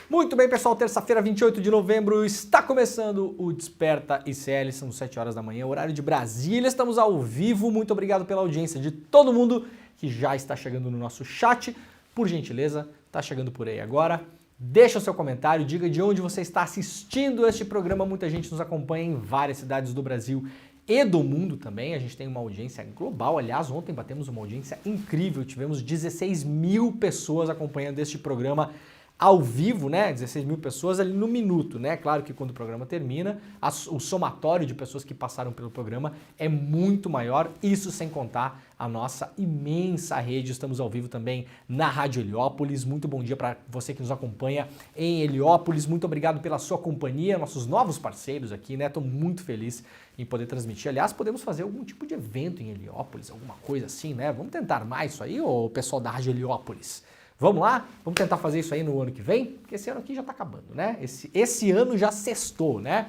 Muito bem, pessoal, terça-feira, 28 de novembro, está começando o Desperta ICL, são 7 horas da manhã, horário de Brasília, estamos ao vivo, muito obrigado pela audiência de todo mundo que já está chegando no nosso chat, por gentileza, está chegando por aí agora, deixa o seu comentário, diga de onde você está assistindo este programa, muita gente nos acompanha em várias cidades do Brasil e do mundo também, a gente tem uma audiência global, aliás, ontem batemos uma audiência incrível, tivemos 16 mil pessoas acompanhando este programa ao vivo, né, 16 mil pessoas ali no minuto, né, claro que quando o programa termina, o somatório de pessoas que passaram pelo programa é muito maior, isso sem contar a nossa imensa rede, estamos ao vivo também na Rádio Heliópolis, muito bom dia para você que nos acompanha em Heliópolis, muito obrigado pela sua companhia, nossos novos parceiros aqui, né, estou muito feliz em poder transmitir, aliás, podemos fazer algum tipo de evento em Heliópolis, alguma coisa assim, né, vamos tentar mais isso aí, ô pessoal da Rádio Heliópolis. Vamos lá? Vamos tentar fazer isso aí no ano que vem? Porque esse ano aqui já está acabando, né? Esse ano já sextou, né?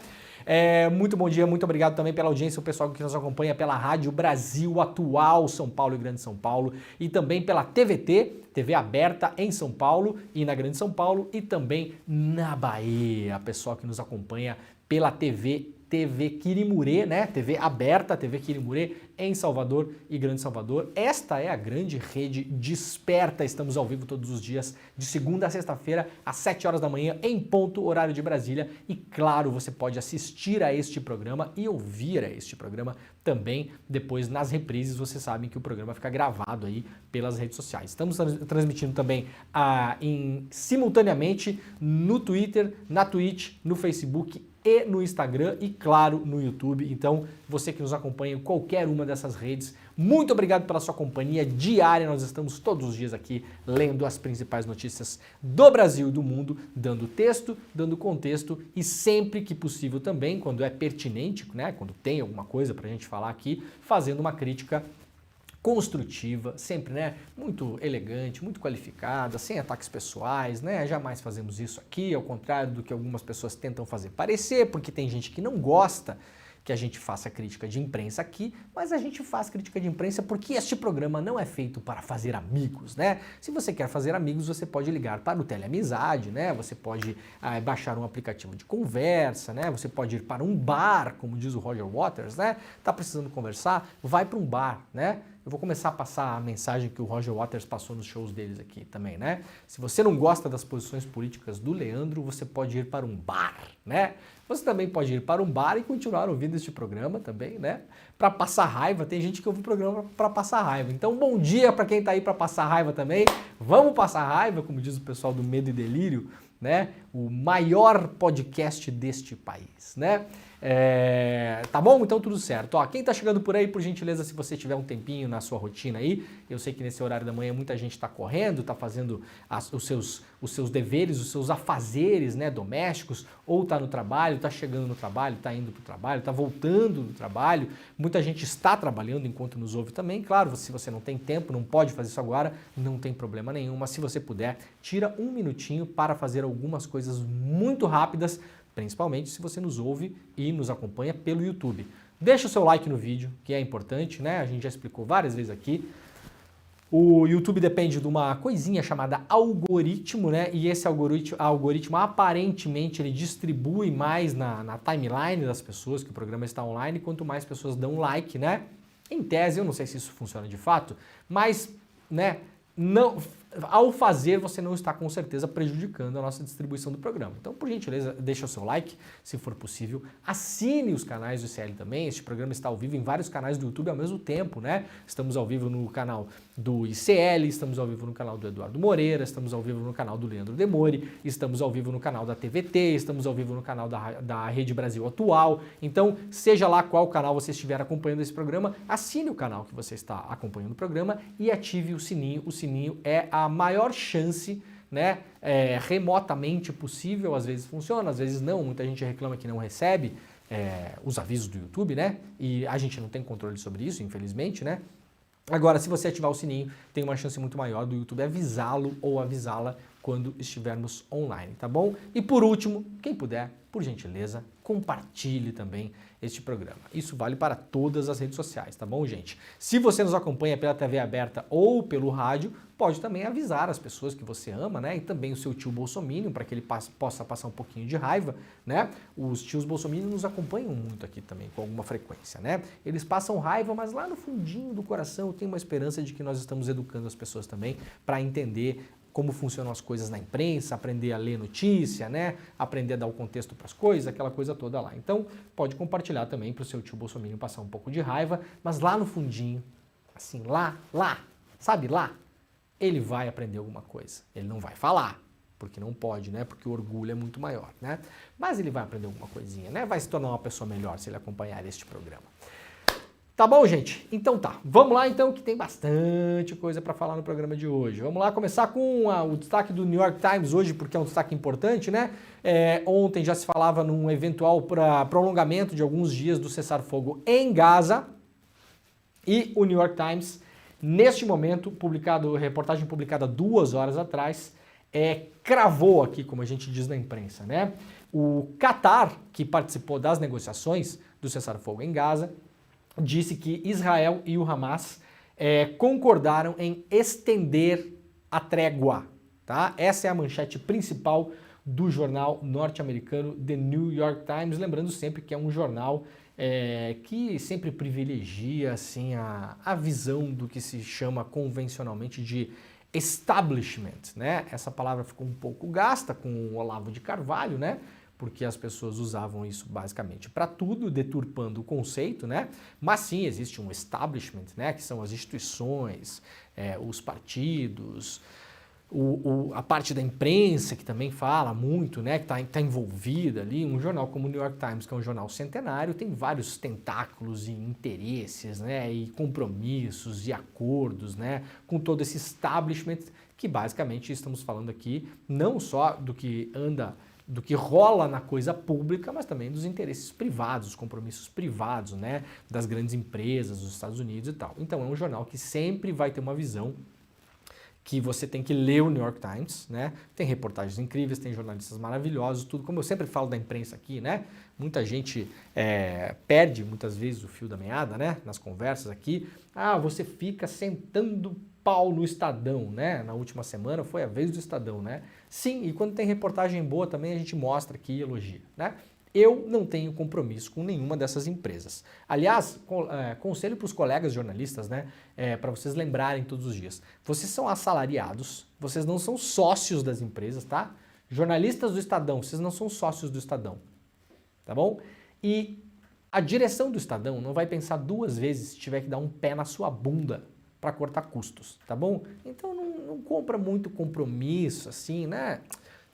Muito bom dia, muito obrigado também pela audiência, o pessoal que nos acompanha pela Rádio Brasil Atual, São Paulo e Grande São Paulo, e também pela TVT, TV aberta em São Paulo e na Grande São Paulo, e também na Bahia, pessoal que nos acompanha pela TV Quirimurê, né? TV aberta, TV Quirimurê em Salvador e Grande Salvador. Esta é a grande rede Desperta. Estamos ao vivo todos os dias, de segunda a sexta-feira, às 7 horas da manhã, em ponto, horário de Brasília. E claro, você pode assistir a este programa e ouvir a este programa também depois nas reprises. Vocês sabem que o programa fica gravado aí pelas redes sociais. Estamos transmitindo também simultaneamente no Twitter, na Twitch, no Facebook e no Instagram e, claro, no YouTube. Então, você que nos acompanha em qualquer uma dessas redes, muito obrigado pela sua companhia diária. Nós estamos todos os dias aqui lendo as principais notícias do Brasil e do mundo, dando texto, dando contexto e sempre que possível também, quando é pertinente, né, quando tem alguma coisa pra gente falar aqui, fazendo uma crítica construtiva, sempre, né, muito elegante, muito qualificada, sem ataques pessoais, né, jamais fazemos isso aqui, ao contrário do que algumas pessoas tentam fazer parecer, porque tem gente que não gosta que a gente faça crítica de imprensa aqui, mas a gente faz crítica de imprensa porque este programa não é feito para fazer amigos, né? Se você quer fazer amigos, você pode ligar para o Teleamizade, né? Você pode baixar um aplicativo de conversa, né? Você pode ir para um bar, como diz o Roger Waters, né? Tá precisando conversar? Vai para um bar, né? Eu vou começar a passar a mensagem que o Roger Waters passou nos shows deles aqui também, né? Se você não gosta das posições políticas do Leandro, você pode ir para um bar, né? Você também pode ir para um bar e continuar ouvindo este programa também, né? Para passar raiva, tem gente que ouve o programa para passar raiva. Então, bom dia para quem está aí para passar raiva também. Vamos passar raiva, como diz o pessoal do Medo e Delírio, né? O maior podcast deste país, né? Tá bom? Então tudo certo. Ó, quem tá chegando por aí, por gentileza, se você tiver um tempinho na sua rotina aí, eu sei que nesse horário da manhã muita gente tá correndo, tá fazendo os seus deveres, os seus afazeres, né, domésticos, ou tá no trabalho, tá chegando no trabalho, tá indo pro trabalho, tá voltando do trabalho, muita gente está trabalhando enquanto nos ouve também, claro, se você não tem tempo, não pode fazer isso agora, não tem problema nenhum, mas se você puder, tira um minutinho para fazer algumas coisas muito rápidas, principalmente se você nos ouve e nos acompanha pelo YouTube. Deixa o seu like no vídeo, que é importante, né? A gente já explicou várias vezes aqui. O YouTube depende de uma coisinha chamada algoritmo, né? E esse algoritmo aparentemente ele distribui mais na timeline das pessoas, que o programa está online, quanto mais pessoas dão like, né? Em tese, eu não sei se isso funciona de fato, mas, né, não, ao fazer você não está com certeza prejudicando a nossa distribuição do programa. Então, por gentileza, deixa o seu like, se for possível. Assine os canais do ICL também. Este programa está ao vivo em vários canais do YouTube ao mesmo tempo, né? Estamos ao vivo no canal do ICL, estamos ao vivo no canal do Eduardo Moreira, estamos ao vivo no canal do Leandro Demore, estamos ao vivo no canal da TVT, estamos ao vivo no canal da Rede Brasil Atual. Então, seja lá qual canal você estiver acompanhando esse programa, assine o canal que você está acompanhando o programa e ative o sininho. O sininho é a maior chance, né, remotamente possível, às vezes funciona, às vezes não, muita gente reclama que não recebe os avisos do YouTube, né, e a gente não tem controle sobre isso, infelizmente, né. Agora, se você ativar o sininho, tem uma chance muito maior do YouTube avisá-lo ou avisá-la quando estivermos online, tá bom? E por último, quem puder, por gentileza, compartilhe também este programa. Isso vale para todas as redes sociais, tá bom, gente? Se você nos acompanha pela TV aberta ou pelo rádio, pode também avisar as pessoas que você ama, né? E também o seu tio bolsominion, para que ele possa passar um pouquinho de raiva, né? Os tios bolsominion nos acompanham muito aqui também, com alguma frequência, né? Eles passam raiva, mas lá no fundinho do coração eu tenho uma esperança de que nós estamos educando as pessoas também para entender como funcionam as coisas na imprensa, aprender a ler notícia, né? Aprender a dar o contexto para as coisas, aquela coisa toda lá. Então, pode compartilhar também para o seu tio bolsominion passar um pouco de raiva, mas lá no fundinho, assim, lá, sabe lá, ele vai aprender alguma coisa. Ele não vai falar, porque não pode, né? Porque o orgulho é muito maior, né? Mas ele vai aprender alguma coisinha, né? Vai se tornar uma pessoa melhor se ele acompanhar este programa. Tá bom, gente? Então tá. Vamos lá, então, que tem bastante coisa para falar no programa de hoje. Vamos lá começar com o destaque do New York Times hoje, porque é um destaque importante, né? Ontem já se falava num eventual prolongamento de alguns dias do cessar-fogo em Gaza. E o New York Times, neste momento, reportagem publicada 2 horas atrás, cravou aqui, como a gente diz na imprensa, né? O Qatar, que participou das negociações do cessar-fogo em Gaza, disse que Israel e o Hamas concordaram em estender a trégua. Tá? Essa é a manchete principal do jornal norte-americano The New York Times, lembrando sempre que é um jornal que sempre privilegia assim, a visão do que se chama convencionalmente de establishment. Né? Essa palavra ficou um pouco gasta com o Olavo de Carvalho, né? Porque as pessoas usavam isso basicamente para tudo, deturpando o conceito, né? Mas sim, existe um establishment, né? Que são as instituições, os partidos, a parte da imprensa que também fala muito, né? Que está envolvida ali. Um jornal como o New York Times, que é um jornal centenário, tem vários tentáculos e interesses, né? E compromissos e acordos, né? Com todo esse establishment que basicamente estamos falando aqui não só do que rola na coisa pública, mas também dos interesses privados, os compromissos privados, né, das grandes empresas dos Estados Unidos e tal. Então é um jornal que sempre vai ter uma visão que você tem que ler o New York Times, né? Tem reportagens incríveis, tem jornalistas maravilhosos, tudo. Como eu sempre falo da imprensa aqui, né? Muita gente perde muitas vezes o fio da meada, né? Nas conversas aqui. Ah, você fica sentando pau no Estadão, né? Na última semana foi a vez do Estadão, né? Sim, e quando tem reportagem boa também a gente mostra aqui e elogia, né? Eu não tenho compromisso com nenhuma dessas empresas. Aliás, conselho para os colegas jornalistas, né? Para vocês lembrarem todos os dias. Vocês são assalariados, vocês não são sócios das empresas, tá? Jornalistas do Estadão, vocês não são sócios do Estadão, tá bom? E a direção do Estadão não vai pensar 2 vezes se tiver que dar um pé na sua bunda para cortar custos, tá bom? Então não compra muito compromisso, assim, né?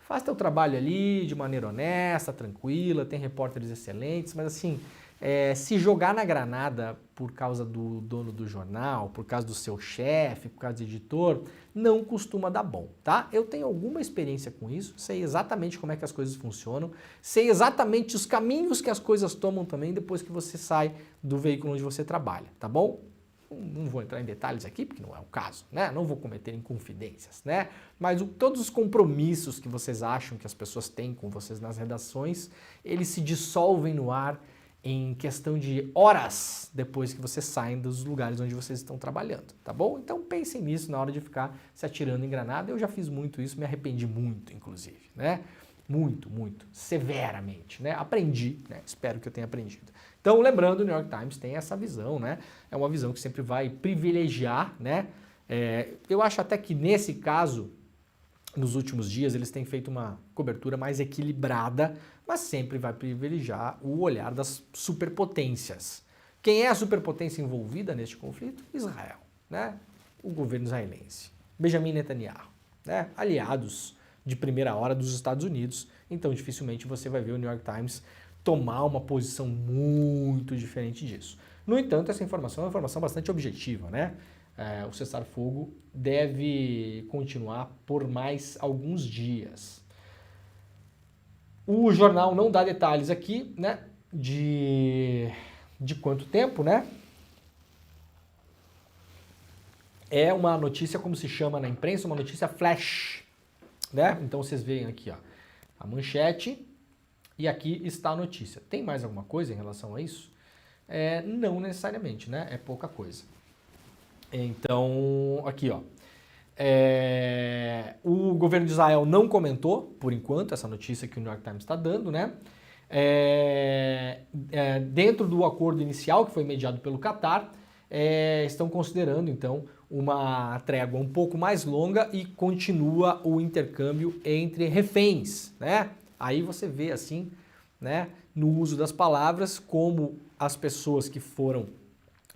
Faz teu trabalho ali de maneira honesta, tranquila, tem repórteres excelentes, mas assim, se jogar na granada por causa do dono do jornal, por causa do seu chefe, por causa do editor, não costuma dar bom, tá? Eu tenho alguma experiência com isso, sei exatamente como é que as coisas funcionam, sei exatamente os caminhos que as coisas tomam também depois que você sai do veículo onde você trabalha, tá bom? Não vou entrar em detalhes aqui, porque não é o caso, né? Não vou cometer inconfidências, né? Mas todos os compromissos que vocês acham que as pessoas têm com vocês nas redações, eles se dissolvem no ar em questão de horas depois que vocês saem dos lugares onde vocês estão trabalhando, tá bom? Então pensem nisso na hora de ficar se atirando em granada. Eu já fiz muito isso, me arrependi muito, inclusive, né? Muito, muito, severamente, né? Aprendi, né? Espero que eu tenha aprendido. Então, lembrando, o New York Times tem essa visão, né? É uma visão que sempre vai privilegiar, né? Eu acho até que nesse caso, nos últimos dias, eles têm feito uma cobertura mais equilibrada, mas sempre vai privilegiar o olhar das superpotências. Quem é a superpotência envolvida neste conflito? Israel, né? O governo israelense, Benjamin Netanyahu, né? Aliados de primeira hora dos Estados Unidos, então dificilmente você vai ver o New York Times tomar uma posição muito diferente disso. No entanto, essa informação é uma informação bastante objetiva, né? O cessar-fogo deve continuar por mais alguns dias. O jornal não dá detalhes aqui, né? De quanto tempo, né? É uma notícia, como se chama na imprensa, uma notícia flash. né? Então vocês veem aqui, ó, a manchete e aqui está a notícia. Tem mais alguma coisa em relação a isso? Não necessariamente, né? É pouca coisa. Então, aqui, ó. O governo de Israel não comentou, por enquanto, essa notícia que o New York Times está dando, né? Dentro do acordo inicial, que foi mediado pelo Catar, estão considerando, então, uma trégua um pouco mais longa e continua o intercâmbio entre reféns, né? Aí você vê, assim, né, no uso das palavras, como as pessoas que foram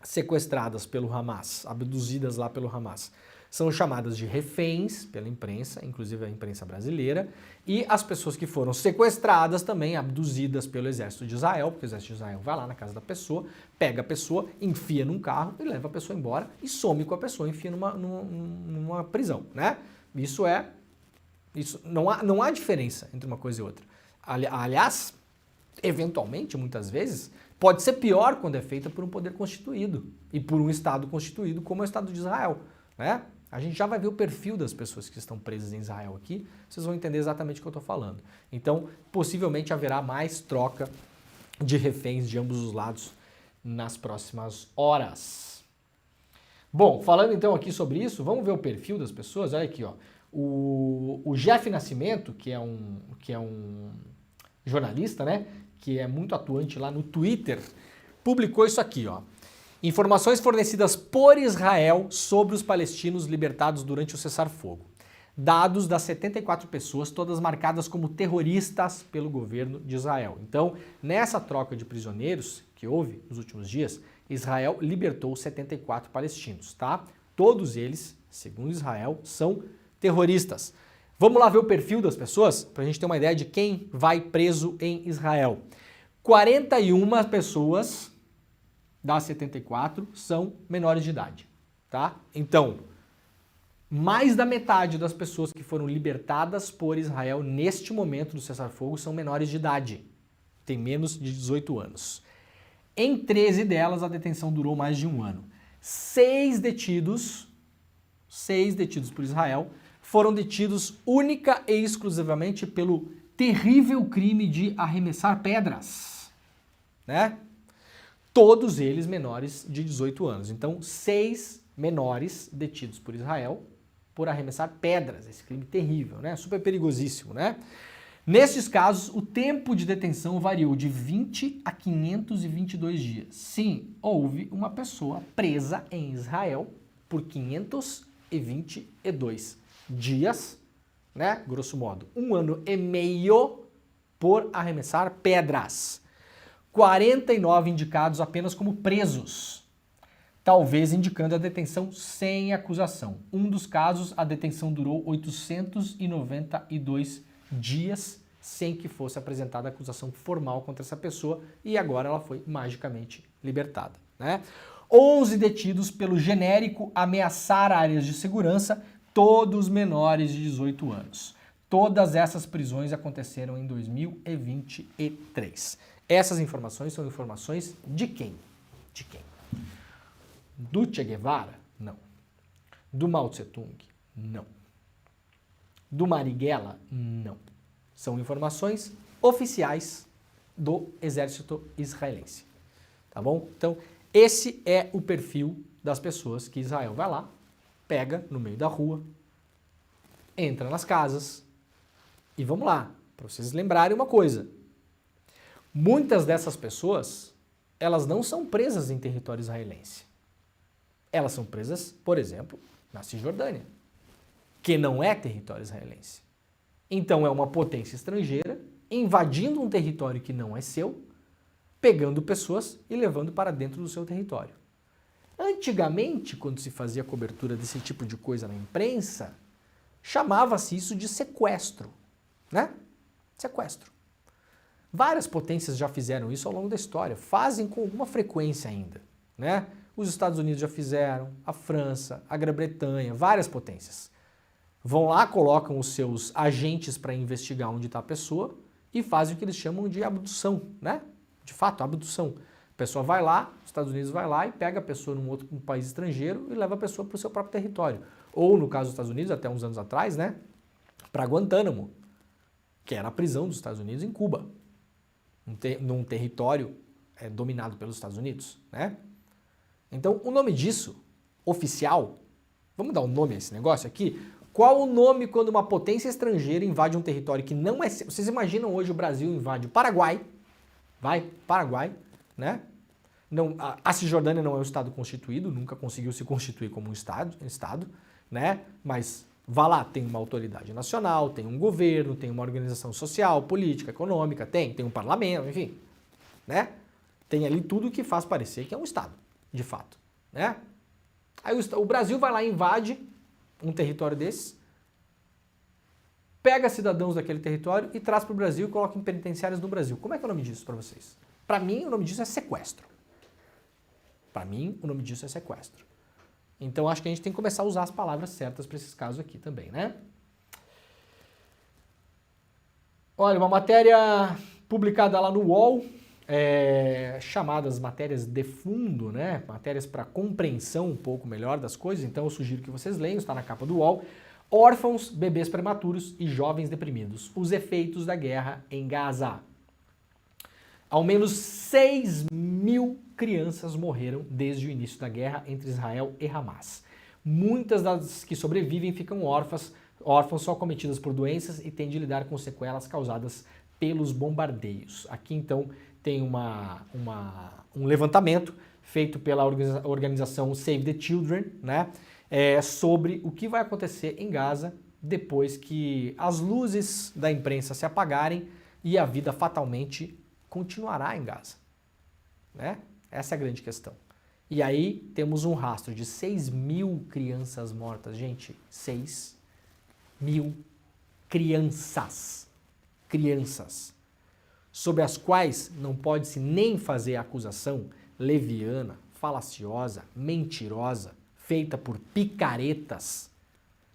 sequestradas pelo Hamas, abduzidas lá pelo Hamas, são chamadas de reféns pela imprensa, inclusive a imprensa brasileira, e as pessoas que foram sequestradas também, abduzidas pelo exército de Israel, porque o exército de Israel vai lá na casa da pessoa, pega a pessoa, enfia num carro e leva a pessoa embora e some com a pessoa, enfia numa prisão, né? Isso não há diferença entre uma coisa e outra. Aliás, eventualmente, muitas vezes, pode ser pior quando é feita por um poder constituído e por um Estado constituído como é o Estado de Israel, né? A gente já vai ver o perfil das pessoas que estão presas em Israel aqui, vocês vão entender exatamente o que eu estou falando. Então, possivelmente haverá mais troca de reféns de ambos os lados nas próximas horas. Bom, falando então aqui sobre isso, vamos ver o perfil das pessoas. Olha aqui, ó. O Jeff Nascimento, que é um jornalista, né, que é muito atuante lá no Twitter, publicou isso aqui, ó. Informações fornecidas por Israel sobre os palestinos libertados durante o cessar-fogo. Dados das 74 pessoas, todas marcadas como terroristas pelo governo de Israel. Então, nessa troca de prisioneiros que houve nos últimos dias, Israel libertou 74 palestinos, tá? Todos eles, segundo Israel, são terroristas. Vamos lá ver o perfil das pessoas, para a gente ter uma ideia de quem vai preso em Israel. 41 pessoas das 74 são menores de idade, tá? Então, mais da metade das pessoas que foram libertadas por Israel neste momento do cessar-fogo são menores de idade, têm menos de 18 anos. Em 13 delas, a detenção durou mais de um ano. 6 detidos por Israel, foram detidos única e exclusivamente pelo terrível crime de arremessar pedras, né? Todos eles menores de 18 anos. Então, 6 menores detidos por Israel por arremessar pedras. Esse crime terrível, né? Super perigosíssimo, né? Nesses casos, o tempo de detenção variou de 20 a 522 dias. Sim, houve uma pessoa presa em Israel por 522 dias, né? Grosso modo, 1 ano e meio por arremessar pedras. 49 indicados apenas como presos, talvez indicando a detenção sem acusação. Um dos casos, a detenção durou 892 dias sem que fosse apresentada acusação formal contra essa pessoa e agora ela foi magicamente libertada, né? 11 detidos pelo genérico ameaçar áreas de segurança, todos menores de 18 anos. Todas essas prisões aconteceram em 2023. Essas informações são informações de quem? De quem? Do Che Guevara? Não. Do Mao Tse Tung? Não. Do Marighella? Não. São informações oficiais do exército israelense. Tá bom? Então, esse é o perfil das pessoas que Israel vai lá, pega no meio da rua, entra nas casas e vamos lá, para vocês lembrarem uma coisa. Muitas dessas pessoas, elas não são presas em território israelense. Elas são presas, por exemplo, na Cisjordânia, que não é território israelense. Então é uma potência estrangeira invadindo um território que não é seu, pegando pessoas e levando para dentro do seu território. Antigamente, quando se fazia cobertura desse tipo de coisa na imprensa, chamava-se isso de sequestro, né? Sequestro. Várias potências já fizeram isso ao longo da história, fazem com alguma frequência ainda, né? Os Estados Unidos já fizeram, a França, a Grã-Bretanha, várias potências. Vão lá, colocam os seus agentes para investigar onde está a pessoa e fazem o que eles chamam de abdução, né? De fato, abdução. A pessoa vai lá, os Estados Unidos vai lá e pega a pessoa num outro país estrangeiro e leva a pessoa para o seu próprio território. Ou, no caso dos Estados Unidos, até uns anos atrás, né? para Guantánamo, que era a prisão dos Estados Unidos em Cuba, num território dominado pelos Estados Unidos, né? Então, o nome disso, oficial, vamos dar um nome a esse negócio aqui? Qual o nome quando uma potência estrangeira invade um território que não é seu? Vocês imaginam hoje o Brasil invade o Paraguai, Paraguai, né? Não, a Cisjordânia não é um estado constituído, nunca conseguiu se constituir como um estado, né? Mas vá lá, tem uma autoridade nacional, tem um governo, tem uma organização social, política, econômica, tem um parlamento, enfim, né? Tem ali tudo que faz parecer que é um estado, de fato, né? Aí o Brasil vai lá e invade um território desses, pega cidadãos daquele território e traz para o Brasil e coloca em penitenciárias no Brasil. Como é que é o nome disso para vocês? Para mim, o nome disso é sequestro. Para mim, o nome disso é sequestro. Então, acho que a gente tem que começar a usar as palavras certas para esses casos aqui também, né? Olha, uma matéria publicada lá no UOL, chamadas matérias de fundo, né? Matérias para compreensão um pouco melhor das coisas, então eu sugiro que vocês leiam, está na capa do UOL. Órfãos, bebês prematuros e jovens deprimidos. Os efeitos da guerra em Gaza. Ao menos 6.000 crianças morreram desde o início da guerra entre Israel e Hamas. Muitas das que sobrevivem ficam órfãs só acometidas por doenças e têm de lidar com sequelas causadas pelos bombardeios. Aqui então tem um levantamento feito pela organização Save the Children, né, sobre o que vai acontecer em Gaza depois que as luzes da imprensa se apagarem e a vida fatalmente continuará em Gaza, né? Essa é a grande questão. E aí temos um rastro de 6.000 crianças mortas. Gente, 6.000 crianças. Crianças. Sobre as quais não pode-se nem fazer acusação leviana, falaciosa, mentirosa, feita por picaretas,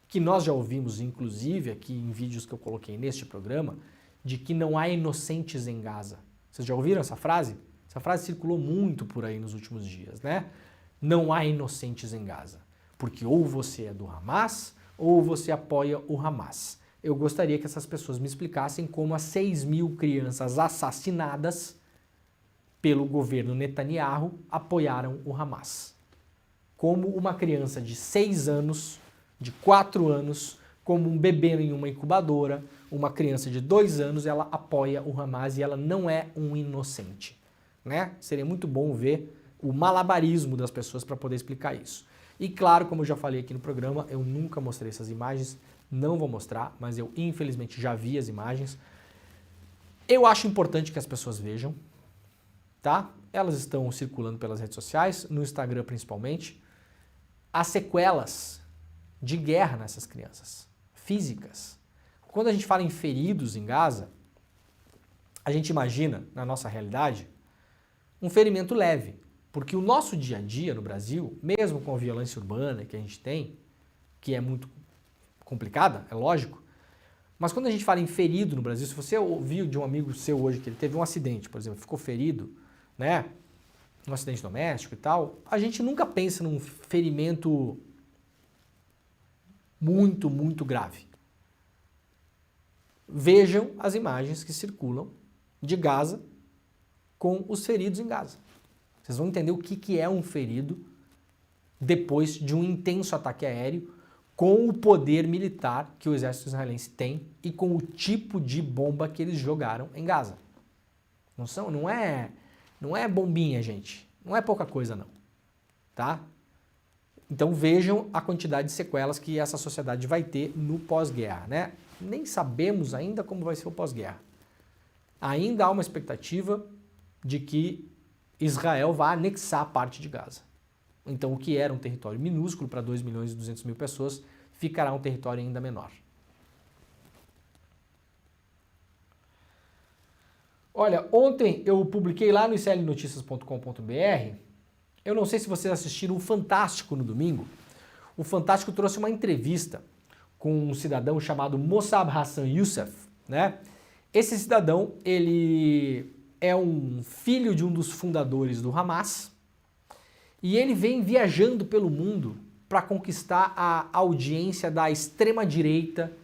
que nós já ouvimos, inclusive, aqui em vídeos que eu coloquei neste programa, de que não há inocentes em Gaza. Vocês já ouviram essa frase? Essa frase circulou muito por aí nos últimos dias, né? Não há inocentes em Gaza, porque ou você é do Hamas ou você apoia o Hamas. Eu gostaria que essas pessoas me explicassem como as 6.000 crianças assassinadas pelo governo Netanyahu apoiaram o Hamas. Como uma criança de 6 anos, de 4 anos, como um bebê em uma incubadora, uma criança de 2 anos, ela apoia o Hamas e ela não é um inocente, né? Seria muito bom ver o malabarismo das pessoas para poder explicar isso. E claro, como eu já falei aqui no programa, eu nunca mostrei essas imagens, não vou mostrar, mas eu infelizmente já vi as imagens. Eu acho importante que as pessoas vejam, tá? Elas estão circulando pelas redes sociais, no Instagram principalmente, as sequelas de guerra nessas crianças, físicas. Quando a gente fala em feridos em Gaza, a gente imagina, na nossa realidade, um ferimento leve, porque o nosso dia a dia no Brasil, mesmo com a violência urbana que a gente tem, que é muito complicada, é lógico, mas quando a gente fala em ferido no Brasil, se você ouviu de um amigo seu hoje que ele teve um acidente, por exemplo, ficou ferido, né, um acidente doméstico e tal, a gente nunca pensa num ferimento muito, muito grave. Vejam as imagens que circulam de Gaza com os feridos em Gaza. Vocês vão entender o que é um ferido depois de um intenso ataque aéreo com o poder militar que o exército israelense tem e com o tipo de bomba que eles jogaram em Gaza. Não é bombinha, gente. Não é pouca coisa, não. Tá? Então vejam a quantidade de sequelas que essa sociedade vai ter no pós-guerra, né? Nem sabemos ainda como vai ser o pós-guerra. Ainda há uma expectativa de que Israel vá anexar parte de Gaza. Então o que era um território minúsculo para 2.200.000 pessoas ficará um território ainda menor. Olha, ontem eu publiquei lá no iclnoticias.com.br, eu não sei se vocês assistiram o Fantástico no domingo. O Fantástico trouxe uma entrevista com um cidadão chamado Mossab Hassan Youssef, né? Esse cidadão, ele é um filho de um dos fundadores do Hamas e ele vem viajando pelo mundo para conquistar a audiência da extrema-direita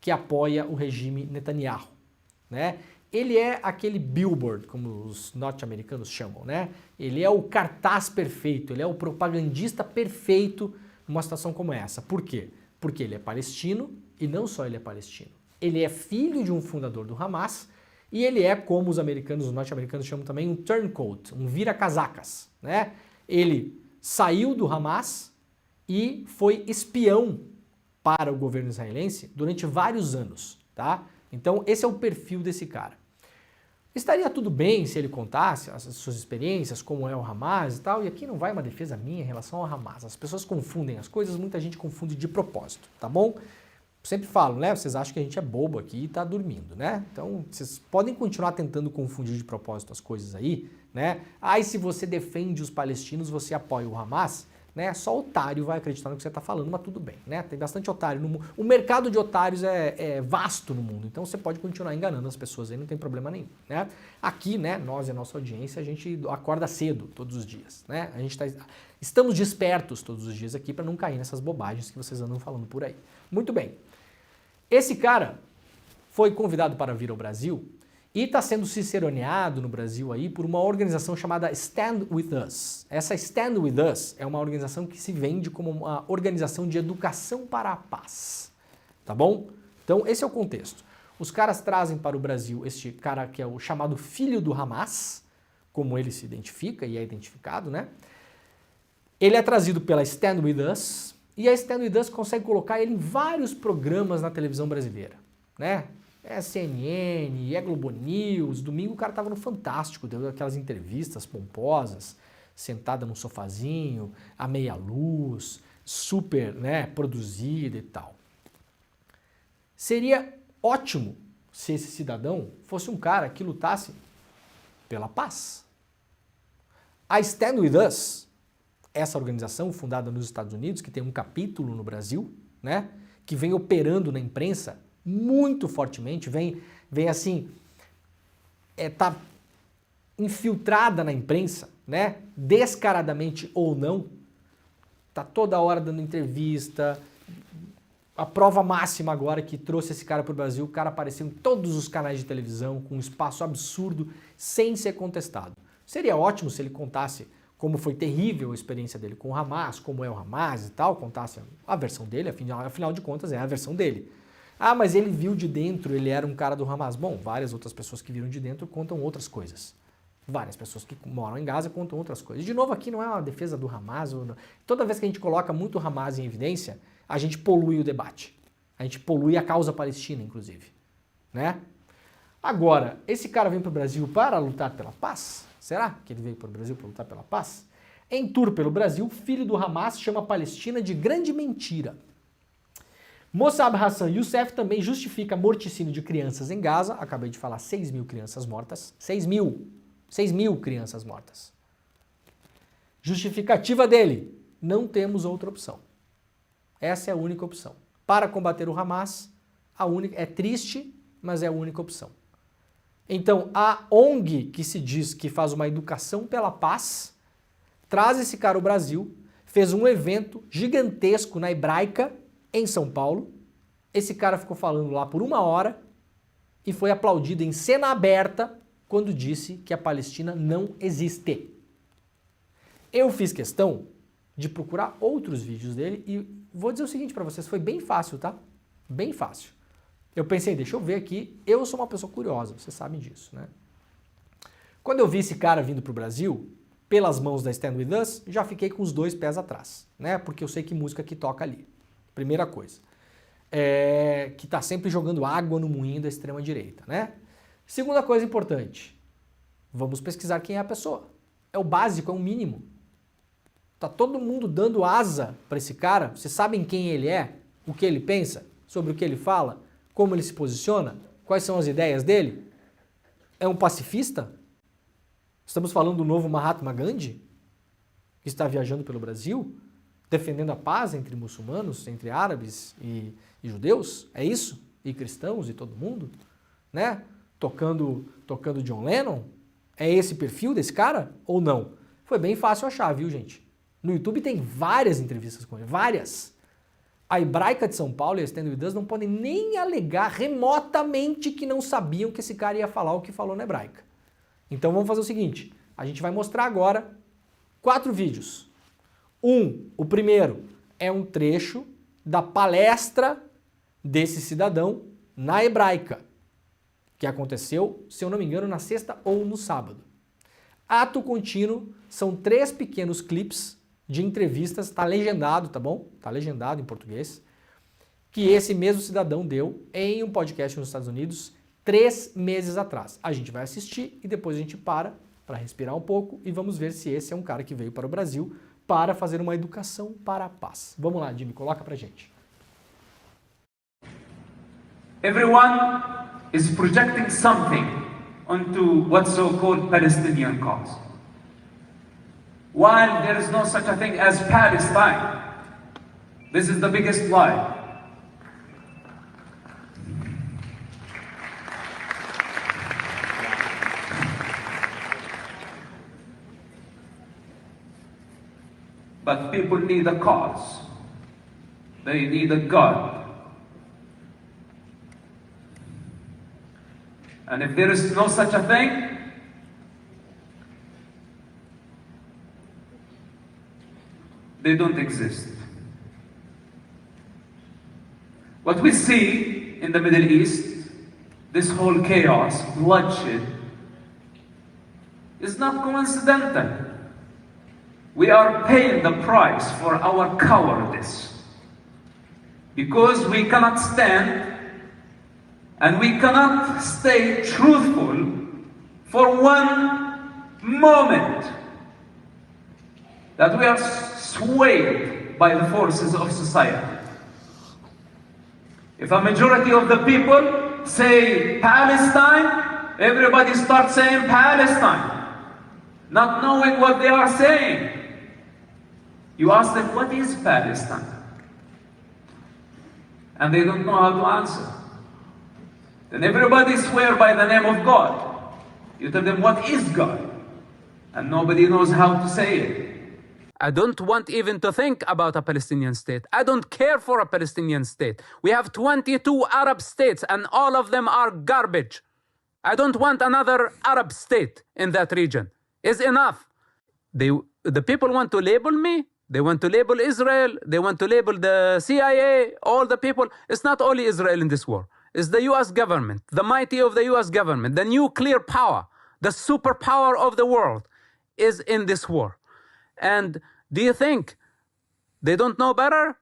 que apoia o regime Netanyahu, né? Ele é aquele billboard, como os norte-americanos chamam, né? Ele é o cartaz perfeito, ele é o propagandista perfeito numa situação como essa. Por quê? Porque ele é palestino e não só ele é palestino. Ele é filho de um fundador do Hamas e ele é, como os americanos, os norte-americanos chamam também, um turncoat, um vira-casacas, né? Ele saiu do Hamas e foi espião para o governo israelense durante vários anos, tá? Então, esse é o perfil desse cara. Estaria tudo bem se ele contasse as suas experiências, como é o Hamas e tal, e aqui não vai uma defesa minha em relação ao Hamas. As pessoas confundem as coisas, muita gente confunde de propósito, tá bom? Sempre falo, né? Vocês acham que a gente é bobo aqui e tá dormindo, né? Então, vocês podem continuar tentando confundir de propósito as coisas aí, né? Aí, se você defende os palestinos, você apoia o Hamas, né? Só otário vai acreditar no que você está falando, mas tudo bem, né? Tem bastante otário no mundo. O mercado de otários é vasto no mundo, então você pode continuar enganando as pessoas aí, não tem problema nenhum, né? Aqui, né, nós e a nossa audiência, a gente acorda cedo todos os dias, né? Estamos despertos todos os dias aqui para não cair nessas bobagens que vocês andam falando por aí. Muito bem. Esse cara foi convidado para vir ao Brasil e está sendo ciceroneado no Brasil aí por uma organização chamada Stand With Us. Essa Stand With Us é uma organização que se vende como uma organização de educação para a paz, tá bom? Então esse é o contexto. Os caras trazem para o Brasil este cara que é o chamado filho do Hamas, como ele se identifica e é identificado, né? Ele é trazido pela Stand With Us e a Stand With Us consegue colocar ele em vários programas na televisão brasileira, né? É CNN, é Globo News, domingo o cara tava no Fantástico, deu aquelas entrevistas pomposas, sentada num sofazinho, à meia luz, super, né, produzida e tal. Seria ótimo se esse cidadão fosse um cara que lutasse pela paz. A Stand With Us, essa organização fundada nos Estados Unidos, que tem um capítulo no Brasil, né, que vem operando na imprensa muito fortemente, vem assim, tá infiltrada na imprensa, né, descaradamente ou não, tá toda hora dando entrevista. A prova máxima agora que trouxe esse cara para o Brasil, o cara apareceu em todos os canais de televisão, com um espaço absurdo, sem ser contestado. Seria ótimo se ele contasse como foi terrível a experiência dele com o Hamas, como é o Hamas e tal, contasse a versão dele, afinal de contas é a versão dele. Ah, mas ele viu de dentro, ele era um cara do Hamas. Bom, várias outras pessoas que viram de dentro contam outras coisas. Várias pessoas que moram em Gaza contam outras coisas. De novo, aqui não é uma defesa do Hamas. Toda vez que a gente coloca muito o Hamas em evidência, a gente polui o debate. A gente polui a causa palestina, inclusive, né? Agora, esse cara vem para o Brasil para lutar pela paz? Será que ele veio para o Brasil para lutar pela paz? Em tour pelo Brasil, filho do Hamas chama a Palestina de grande mentira. Mossab Hassan Youssef também justifica morticínio de crianças em Gaza. Acabei de falar 6 mil crianças mortas. 6 mil crianças mortas. Justificativa dele: não temos outra opção. Essa é a única opção. Para combater o Hamas, é triste, mas é a única opção. Então, a ONG, que se diz que faz uma educação pela paz, traz esse cara ao Brasil, fez um evento gigantesco na Hebraica, em São Paulo. Esse cara ficou falando lá por 1 hora e foi aplaudido em cena aberta quando disse que a Palestina não existe. Eu fiz questão de procurar outros vídeos dele e vou dizer o seguinte para vocês, foi bem fácil, tá? Bem fácil. Eu pensei, deixa eu ver aqui, eu sou uma pessoa curiosa, vocês sabem disso, né? Quando eu vi esse cara vindo pro Brasil, pelas mãos da Stand With Us, já fiquei com os 2 pés atrás, né? Porque eu sei que música que toca ali. Primeira coisa. Que tá sempre jogando água no moinho da extrema-direita, né? Segunda coisa importante, vamos pesquisar quem é a pessoa. É o básico, é o mínimo. Tá todo mundo dando asa para esse cara, vocês sabem quem ele é, o que ele pensa, sobre o que ele fala, como ele se posiciona, quais são as ideias dele? É um pacifista? Estamos falando do novo Mahatma Gandhi, que está viajando pelo Brasil, defendendo a paz entre muçulmanos, entre árabes e judeus? É isso? E cristãos e todo mundo? Né? Tocando John Lennon? É esse perfil desse cara? Ou não? Foi bem fácil achar, viu, gente? No YouTube tem várias entrevistas com ele, várias. A Hebraica de São Paulo e a Stand With Us não podem nem alegar remotamente que não sabiam que esse cara ia falar o que falou na Hebraica. Então vamos fazer o seguinte, a gente vai mostrar agora 4 vídeos. O primeiro é um trecho da palestra desse cidadão na Hebraica, que aconteceu, se eu não me engano, na sexta ou no sábado. Ato contínuo são 3 pequenos clipes de entrevistas, tá legendado, tá bom? Tá legendado em português, que esse mesmo cidadão deu em um podcast nos Estados Unidos 3 meses atrás. A gente vai assistir e depois a gente para respirar um pouco e vamos ver se esse é um cara que veio para o Brasil para fazer uma educação para a paz. Vamos lá, Jimmy, coloca pra gente. Everyone is projecting something onto what's so-called Palestinian cause. While there is no such a thing as Palestine, this is the biggest lie. But people need a cause. They need a God. And if there is no such a thing, they don't exist. What we see in the Middle East, this whole chaos, bloodshed, is not coincidental. We are paying the price for our cowardice. Because we cannot stand and we cannot stay truthful for one moment that we are swayed by the forces of society. If a majority of the people say Palestine, everybody starts saying Palestine, not knowing what they are saying. You ask them, what is Palestine? And they don't know how to answer. Then everybody swear by the name of God. You tell them, what is God? And nobody knows how to say it. I don't want even to think about a Palestinian state. I don't care for a Palestinian state. We have 22 Arab states and all of them are garbage. I don't want another Arab state in that region. It's enough. The people want to label me. They want to label Israel. They want to label the CIA, all the people. It's not only Israel in this war. It's the US government, the mighty of the US government, the nuclear power, the superpower of the world is in this war. And do you think they don't know better?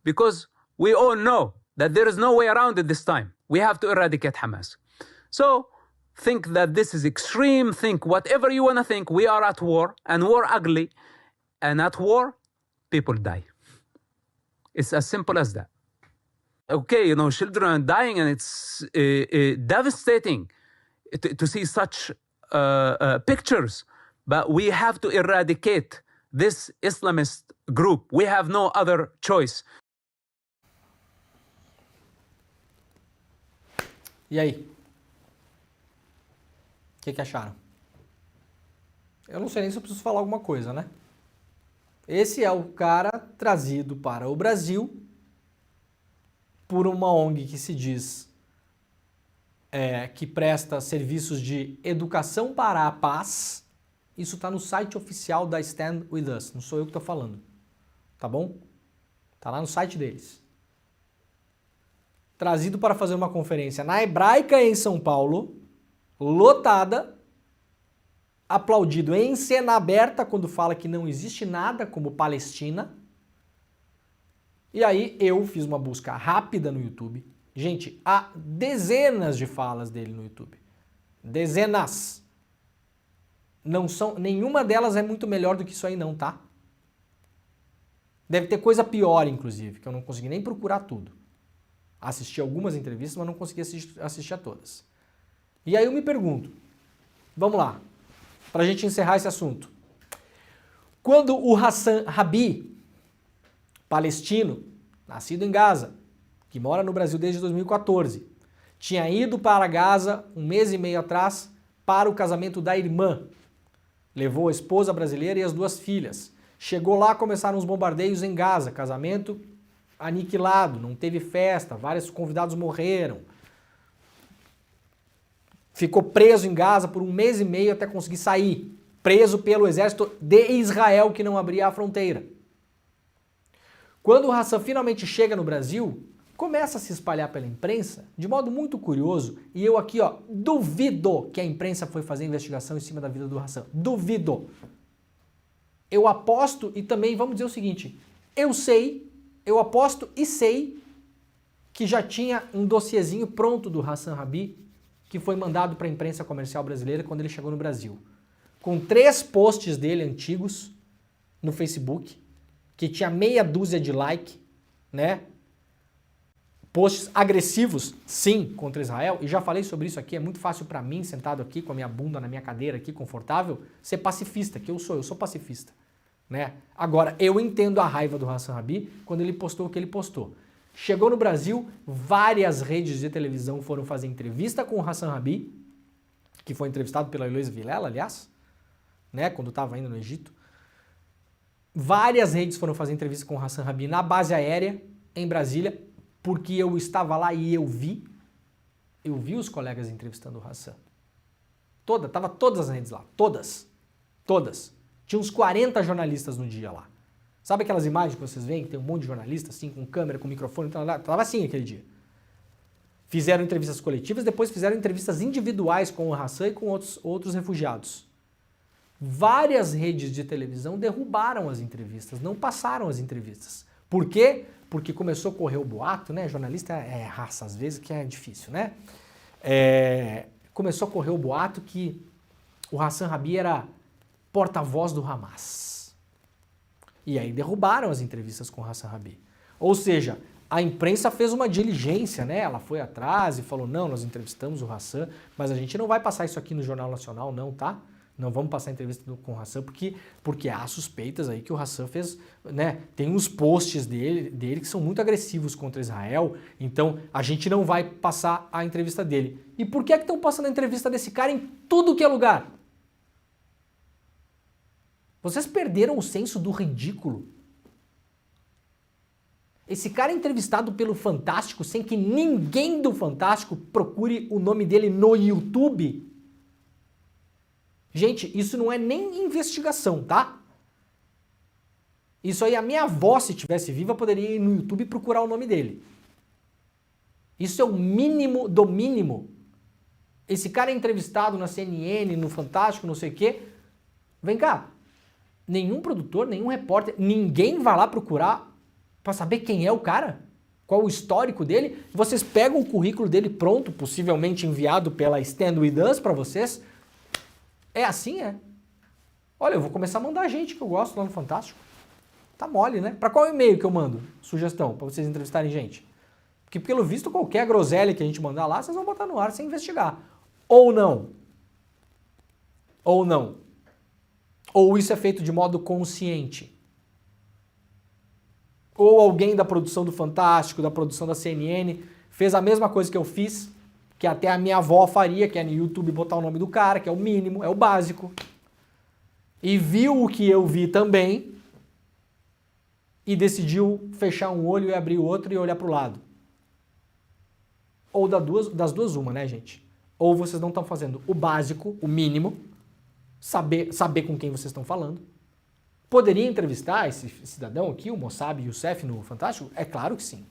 Because we all know that there is no way around it this time. We have to eradicate Hamas. So think that this is extreme. Think whatever you want to think. We are at war and war ugly. And at war, people die. It's as simple as that. Okay, children are dying and it's devastating to see such pictures. But we have to eradicate this Islamist group. We have no other choice. E aí? O que acharam? Eu não sei nem se eu preciso falar alguma coisa, né? Esse é o cara trazido para o Brasil por uma ONG que se diz que presta serviços de educação para a paz. Isso está no site oficial da Stand With Us, não sou eu que estou falando, tá bom? Tá lá no site deles. Trazido para fazer uma conferência na Hebraica em São Paulo, lotada, aplaudido em cena aberta quando fala que não existe nada como Palestina. E aí eu fiz uma busca rápida no YouTube. Gente, há dezenas de falas dele no YouTube. Dezenas. Nenhuma delas é muito melhor do que isso aí não, tá? Deve ter coisa pior, inclusive, que eu não consegui nem procurar tudo. Assisti algumas entrevistas, mas não consegui assistir a todas. E aí eu me pergunto, vamos lá, pra gente encerrar esse assunto. Quando o Hassan Rabi, palestino, nascido em Gaza, que mora no Brasil desde 2014, tinha ido para Gaza um mês e meio atrás para o casamento da irmã. Levou a esposa brasileira e as 2 filhas. Chegou lá, começaram os bombardeios em Gaza. Casamento aniquilado, não teve festa, vários convidados morreram. Ficou preso em Gaza por 1 mês e meio até conseguir sair. Preso pelo exército de Israel, que não abria a fronteira. Quando o Hassan finalmente chega no Brasil, começa a se espalhar pela imprensa de modo muito curioso, e eu aqui, ó, duvido que a imprensa foi fazer investigação em cima da vida do Hassan. Duvido. Eu aposto e também vamos dizer o seguinte, eu aposto e sei que já tinha um dossiezinho pronto do Hassan Rabi, que foi mandado para a imprensa comercial brasileira quando ele chegou no Brasil. Com 3 posts dele antigos no Facebook, que tinha meia dúzia de like, né? Posts agressivos, sim, contra Israel, e já falei sobre isso aqui, é muito fácil para mim, sentado aqui com a minha bunda na minha cadeira aqui, confortável, ser pacifista, que eu sou pacifista, né? Agora, eu entendo a raiva do Hassan Rabi quando ele postou o que ele postou. Chegou no Brasil, várias redes de televisão foram fazer entrevista com o Hassan Rabi, que foi entrevistado pela Heloísa Vilela, aliás, né, quando estava ainda no Egito. Várias redes foram fazer entrevista com o Hassan Rabi na base aérea, em Brasília, porque eu estava lá e eu vi os colegas entrevistando o Hassan. Tava todas as redes lá, todas. Tinha uns 40 jornalistas no dia lá. Sabe aquelas imagens que vocês veem, que tem um monte de jornalistas, assim, com câmera, com microfone, tava assim aquele dia. Fizeram entrevistas coletivas, depois fizeram entrevistas individuais com o Hassan e com outros refugiados. Várias redes de televisão derrubaram as entrevistas, não passaram as entrevistas. Por quê? Porque começou a correr o boato, né? Jornalista é raça às vezes, que é difícil, né? Começou a correr o boato que o Hassan Rabi era porta-voz do Hamas. E aí derrubaram as entrevistas com o Hassan Rabi. Ou seja, a imprensa fez uma diligência, né? Ela foi atrás e falou, não, nós entrevistamos o Hassan, mas a gente não vai passar isso aqui no Jornal Nacional, não, tá? Não vamos passar entrevista com o Hassan, porque há suspeitas aí que o Hassan fez, né? Tem uns posts dele que são muito agressivos contra Israel, então a gente não vai passar a entrevista dele. E por que estão passando a entrevista desse cara em tudo que é lugar? Vocês perderam o senso do ridículo? Esse cara é entrevistado pelo Fantástico sem que ninguém do Fantástico procure o nome dele no YouTube. Gente, isso não é nem investigação, tá? Isso aí, a minha avó, se estivesse viva, poderia ir no YouTube e procurar o nome dele. Isso é o mínimo do mínimo. Esse cara é entrevistado na CNN, no Fantástico, não sei o quê. Vem cá. Nenhum produtor, nenhum repórter, ninguém vai lá procurar para saber quem é o cara, qual o histórico dele. Vocês pegam o currículo dele pronto, possivelmente enviado pela Stand With Us para vocês. É assim, é. Olha, eu vou começar a mandar gente que eu gosto lá no Fantástico. Tá mole, né? Para qual e-mail que eu mando? Sugestão, para vocês entrevistarem gente. Porque pelo visto qualquer groselha que a gente mandar lá, vocês vão botar no ar sem investigar. Ou não. Ou não. Ou isso é feito de modo consciente. Ou alguém da produção do Fantástico, da produção da CNN, fez a mesma coisa que eu fiz, que até a minha avó faria, que é no YouTube botar o nome do cara, que é o mínimo, é o básico. E viu o que eu vi também e decidiu fechar um olho e abrir o outro e olhar para o lado. Ou das duas uma, né, gente? Ou vocês não estão fazendo o básico, o mínimo, saber com quem vocês estão falando. Poderia entrevistar esse cidadão aqui, o Mossab Youssef, no Fantástico? É claro que sim.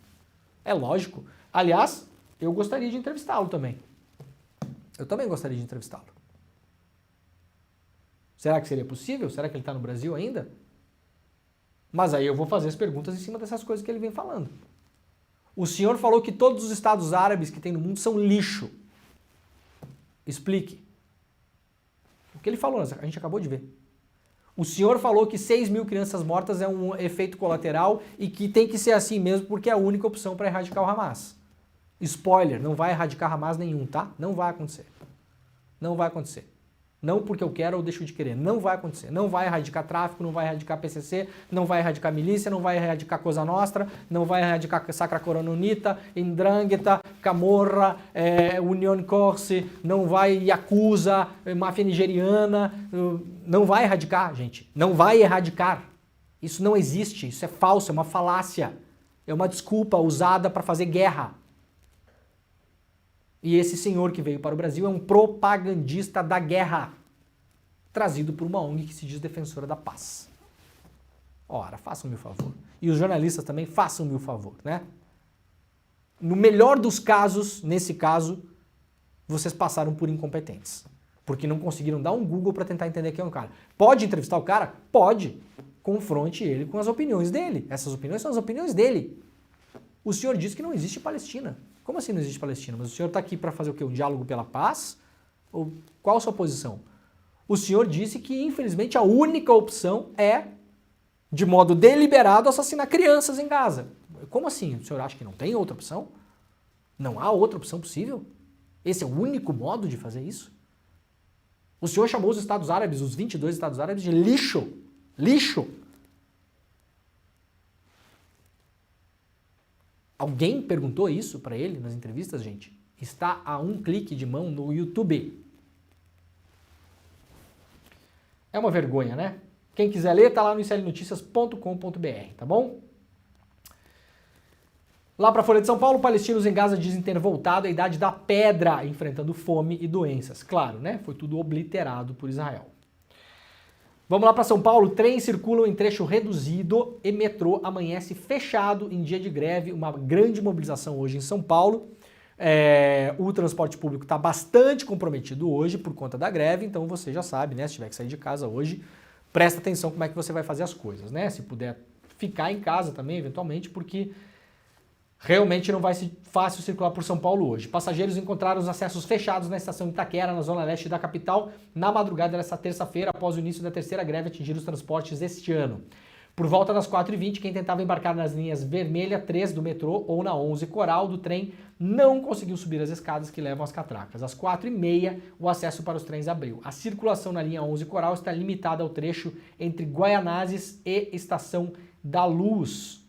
É lógico. Aliás, eu gostaria de entrevistá-lo também. Eu também gostaria de entrevistá-lo. Será que seria possível? Será que ele está no Brasil ainda? Mas aí eu vou fazer as perguntas em cima dessas coisas que ele vem falando. O senhor falou que todos os estados árabes que tem no mundo são lixo. Explique. O que ele falou, a gente acabou de ver. O senhor falou que 6 mil crianças mortas é um efeito colateral e que tem que ser assim mesmo porque é a única opção para erradicar o Hamas. Spoiler, não vai erradicar Hamas nenhum, tá? Não vai acontecer. Não vai acontecer. Não porque eu quero ou deixo de querer. Não vai acontecer. Não vai erradicar tráfico, não vai erradicar PCC, não vai erradicar milícia, não vai erradicar Cosa Nostra, não vai erradicar Sacra Corona Unita, Ndrangheta, Camorra, Union Corse, não vai Yakuza, máfia nigeriana. Não vai erradicar, gente. Não vai erradicar. Isso não existe. Isso é falso, é uma falácia. é uma desculpa usada para fazer guerra. E esse senhor que veio para o Brasil é um propagandista da guerra, trazido por uma ONG que se diz defensora da paz. Ora, façam-me o favor. E os jornalistas também façam-me o favor, né? No melhor dos casos, nesse caso, vocês passaram por incompetentes. Porque não conseguiram dar um Google para tentar entender quem é o cara. Pode entrevistar o cara? Pode. Confronte ele com as opiniões dele. Essas opiniões são as opiniões dele. O senhor diz que não existe Palestina. Como assim não existe Palestina? Mas o senhor está aqui para fazer o quê? Um diálogo pela paz? Ou qual a sua posição? O senhor disse que, infelizmente, a única opção é, de modo deliberado, assassinar crianças em Gaza. Como assim? O senhor acha que não tem outra opção? Não há outra opção possível? Esse é o único modo de fazer isso? O senhor chamou os Estados Árabes, os 22 Estados Árabes, de lixo. Lixo. Alguém perguntou isso para ele nas entrevistas, gente? Está a um clique de mão no YouTube. É uma vergonha, né? Quem quiser ler, tá lá no iclnoticias.com.br, tá bom? Lá para a Folha de São Paulo, palestinos em Gaza dizem ter voltado à idade da pedra, enfrentando fome e doenças. Claro, né? Foi tudo obliterado por Israel. Vamos lá para São Paulo. Trens circulam em trecho reduzido e metrô amanhece fechado em dia de greve. Uma grande mobilização hoje em São Paulo. O transporte público está bastante comprometido hoje por conta da greve, então você já sabe, né? Se tiver que sair de casa hoje, presta atenção como é que você vai fazer as coisas, né? Se puder ficar em casa também, eventualmente, porque realmente não vai ser fácil circular por São Paulo hoje. Passageiros encontraram os acessos fechados na estação Itaquera, na zona leste da capital, na madrugada desta terça-feira, após o início da terceira greve atingir os transportes este ano. Por volta das 4h20, quem tentava embarcar nas linhas vermelha 3 do metrô ou na 11 Coral do trem não conseguiu subir as escadas que levam às catracas. Às 4h30, o acesso para os trens abriu. A circulação na linha 11 Coral está limitada ao trecho entre Guaianazes e Estação da Luz.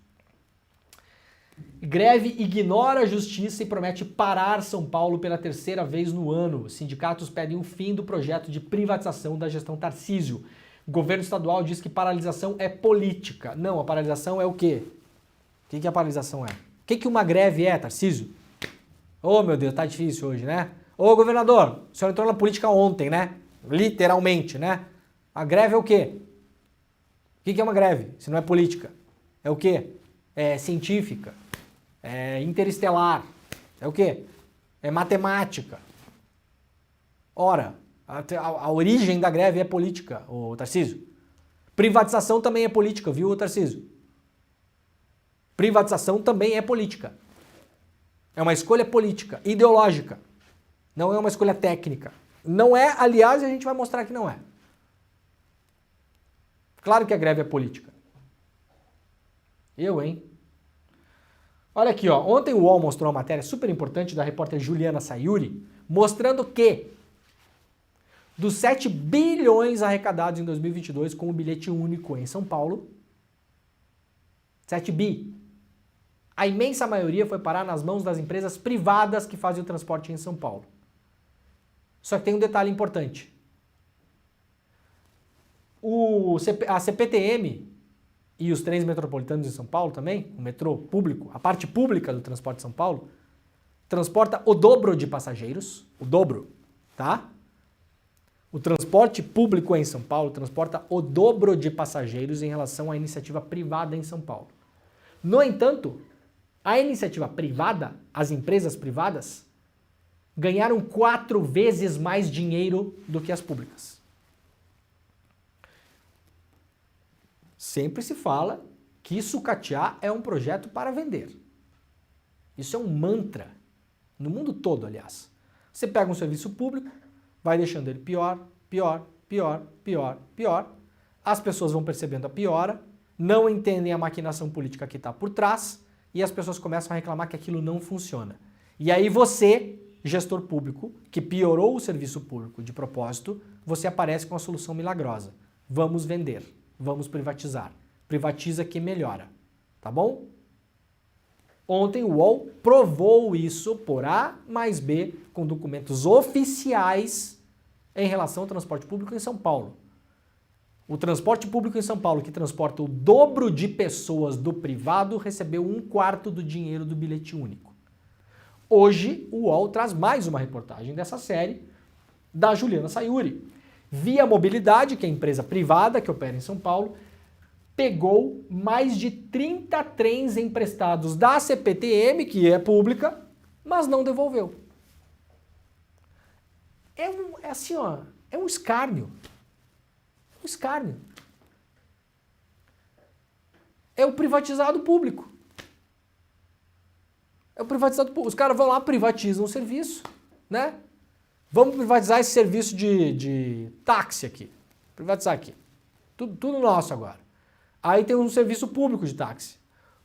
Greve ignora a justiça e promete parar São Paulo pela terceira vez no ano. Sindicatos pedem o fim do projeto de privatização da gestão Tarcísio. O governo estadual diz que paralisação é política. Não, a paralisação é o quê? O que a paralisação é? O que uma greve é, Tarcísio? Ô, meu Deus, tá difícil hoje, né? Ô, governador, o senhor entrou na política ontem, né? Literalmente, né? A greve é o quê? O que é uma greve? Se não é política. É o quê? É científica. É interestelar. É o quê? É matemática. Ora, a origem da greve é política, ô Tarcísio. Privatização também é política, viu, Tarcísio? Privatização também é política. É uma escolha política, ideológica. Não é uma escolha técnica. Não é, aliás, a gente vai mostrar que não é. Claro que a greve é política. Hein? Olha aqui, ó. Ontem o UOL mostrou uma matéria super importante da repórter Juliana Sayuri, mostrando que dos 7 bilhões arrecadados em 2022 com o bilhete único em São Paulo, 7 bi, a imensa maioria foi parar nas mãos das empresas privadas que fazem o transporte em São Paulo. Só que tem um detalhe importante. A CPTM e os trens metropolitanos em São Paulo também, o metrô público, a parte pública do transporte de São Paulo, transporta o dobro de passageiros, o dobro, tá? O transporte público em São Paulo transporta o dobro de passageiros em relação à iniciativa privada em São Paulo. No entanto, a iniciativa privada, as empresas privadas, ganharam 4 vezes mais dinheiro do que as públicas. Sempre se fala que sucatear é um projeto para vender. Isso é um mantra, no mundo todo, aliás. Você pega um serviço público, vai deixando ele pior, pior, pior, pior, pior. As pessoas vão percebendo a piora, não entendem a maquinação política que está por trás e as pessoas começam a reclamar que aquilo não funciona. E aí você, gestor público, que piorou o serviço público de propósito, você aparece com a solução milagrosa. Vamos vender, vamos privatizar. Privatiza que melhora, tá bom? Ontem o UOL provou isso por A mais B com documentos oficiais em relação ao transporte público em São Paulo. O transporte público em São Paulo, que transporta o dobro de pessoas do privado, recebeu 1/4 do dinheiro do bilhete único. Hoje, o UOL traz mais uma reportagem dessa série da Juliana Sayuri. Via Mobilidade, que é a empresa privada que opera em São Paulo, pegou mais de 30 trens emprestados da CPTM, que é pública, mas não devolveu. É assim, ó, é um escárnio. Um escárnio. É o privatizado público. É o privatizado público. Os caras vão lá, privatizam o serviço, né? Vamos privatizar esse serviço de táxi aqui. Privatizar aqui. Tudo nosso agora. Aí tem um serviço público de táxi.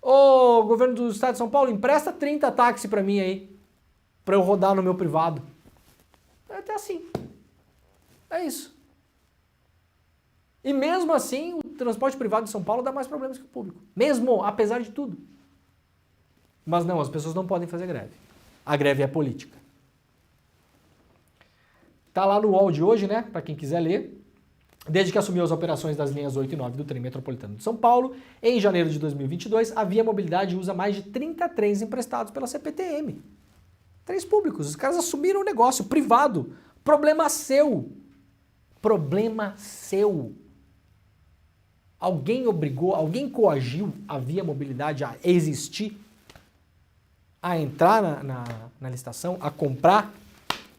Ô, governo do estado de São Paulo, empresta 30 táxis pra mim aí. Pra eu rodar no meu privado. É até assim. É isso. E mesmo assim, o transporte privado de São Paulo dá mais problemas que o público. Mesmo, apesar de tudo. Mas não, as pessoas não podem fazer greve. A greve é política. Tá lá no UOL de hoje, né? Para quem quiser ler. Desde que assumiu as operações das linhas 8 e 9 do trem metropolitano de São Paulo, em janeiro de 2022, a Via Mobilidade usa mais de 30 trens emprestados pela CPTM. Trens públicos. Os caras assumiram o negócio privado. Problema seu. Problema seu. Alguém obrigou, alguém coagiu a Via Mobilidade a existir? A entrar na licitação? A comprar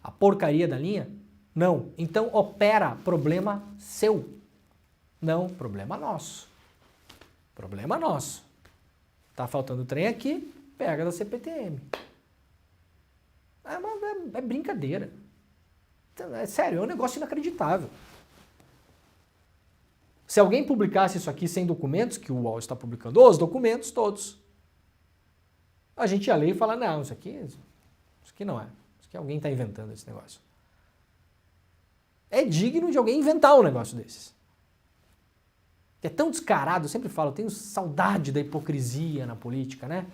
a porcaria da linha? Não. Então opera, problema seu. Não, problema nosso. Problema nosso. Tá faltando trem aqui, pega da CPTM. É brincadeira. É sério, é um negócio inacreditável. Se alguém publicasse isso aqui sem documentos, que o UOL está publicando, os documentos todos, a gente ia ler e falar, não, isso aqui não é. Isso aqui alguém está inventando esse negócio. É digno de alguém inventar um negócio desses. É tão descarado, eu sempre falo, eu tenho saudade da hipocrisia na política, né?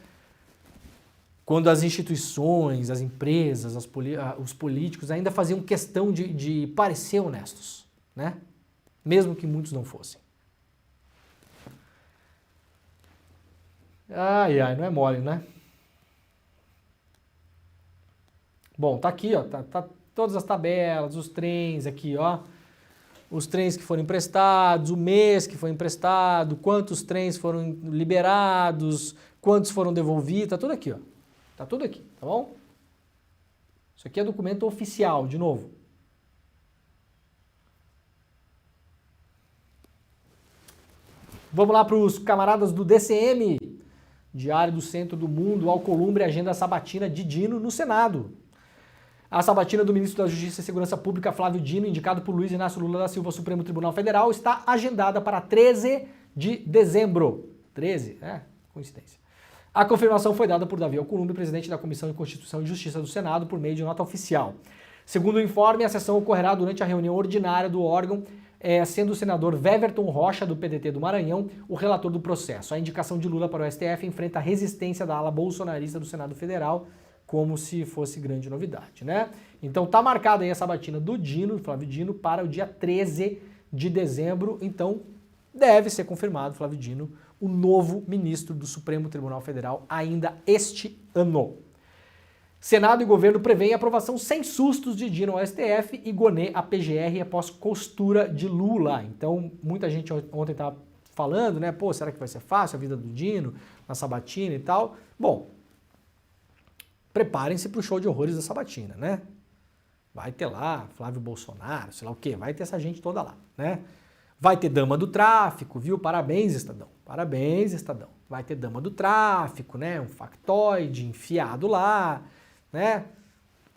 Quando as instituições, as empresas, os políticos ainda faziam questão de parecer honestos, né? Mesmo que muitos não fossem. Ai, não é mole, né? Bom, tá aqui, ó, tá todas as tabelas, os trens aqui, ó. Os trens que foram emprestados, o mês que foi emprestado, quantos trens foram liberados, quantos foram devolvidos, tá tudo aqui, ó. Tá tudo aqui, tá bom? Isso aqui é documento oficial, de novo. Vamos lá para os camaradas do DCM, Diário do Centro do Mundo, Alcolumbre, agenda sabatina de Dino no Senado. A sabatina do ministro da Justiça e Segurança Pública, Flávio Dino, indicado por Luiz Inácio Lula da Silva ao Supremo Tribunal Federal, está agendada para 13 de dezembro. 13? Coincidência. A confirmação foi dada por Davi Alcolumbre, presidente da Comissão de Constituição e Justiça do Senado, por meio de nota oficial. Segundo o informe, a sessão ocorrerá durante a reunião ordinária do órgão, sendo o senador Weverton Rocha, do PDT do Maranhão, o relator do processo. A indicação de Lula para o STF enfrenta a resistência da ala bolsonarista do Senado Federal, como se fosse grande novidade, né? Então tá marcada aí a sabatina do Dino, Flávio Dino, para o dia 13 de dezembro. Então deve ser confirmado, Flávio Dino, o novo ministro do Supremo Tribunal Federal ainda este ano. Senado e governo prevêem aprovação sem sustos de Dino ao STF e Gonê à PGR após costura de Lula. Então, muita gente ontem estava falando, né? Pô, será que vai ser fácil a vida do Dino na sabatina e tal? Bom, preparem-se para o show de horrores da sabatina, né? Vai ter lá Flávio Bolsonaro, sei lá o quê, vai ter essa gente toda lá, né? Vai ter dama do tráfico, viu? Parabéns, Estadão. Parabéns, Estadão. Vai ter dama do tráfico, né? Um factoide enfiado lá, né?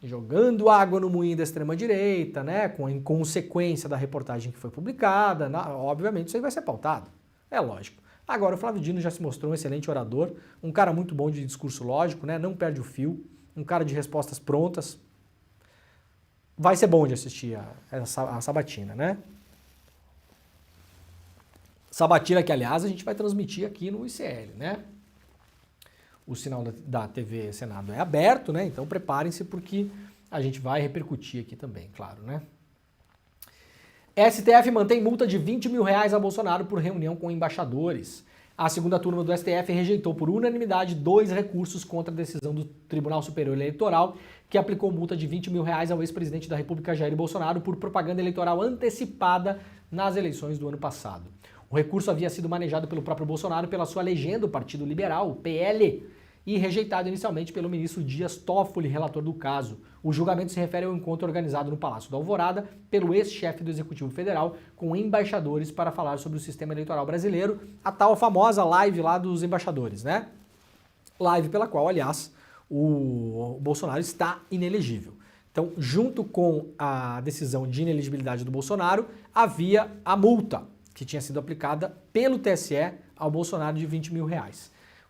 Jogando água no moinho da extrema-direita, né? Com a inconsequência da reportagem que foi publicada. Obviamente isso aí vai ser pautado. É lógico. Agora o Flávio Dino já se mostrou um excelente orador, um cara muito bom de discurso lógico, né? Não perde o fio, um cara de respostas prontas. Vai ser bom de assistir a sabatina, né? Sabatina que, aliás, a gente vai transmitir aqui no ICL, né? O sinal da TV Senado é aberto, né? Então preparem-se porque a gente vai repercutir aqui também, claro, né? STF mantém multa de R$20 mil a Bolsonaro por reunião com embaixadores. A segunda turma do STF rejeitou por unanimidade 2 recursos contra a decisão do Tribunal Superior Eleitoral, que aplicou multa de R$20 mil ao ex-presidente da República Jair Bolsonaro por propaganda eleitoral antecipada nas eleições do ano passado. O recurso havia sido manejado pelo próprio Bolsonaro pela sua legenda, o Partido Liberal, o PL, e rejeitado inicialmente pelo ministro Dias Toffoli, relator do caso. O julgamento se refere ao encontro organizado no Palácio da Alvorada pelo ex-chefe do Executivo Federal com embaixadores para falar sobre o sistema eleitoral brasileiro, a tal famosa live lá dos embaixadores, né? Live pela qual, aliás, o Bolsonaro está inelegível. Então, junto com a decisão de inelegibilidade do Bolsonaro, havia a multa que tinha sido aplicada pelo TSE ao Bolsonaro de R$20 mil.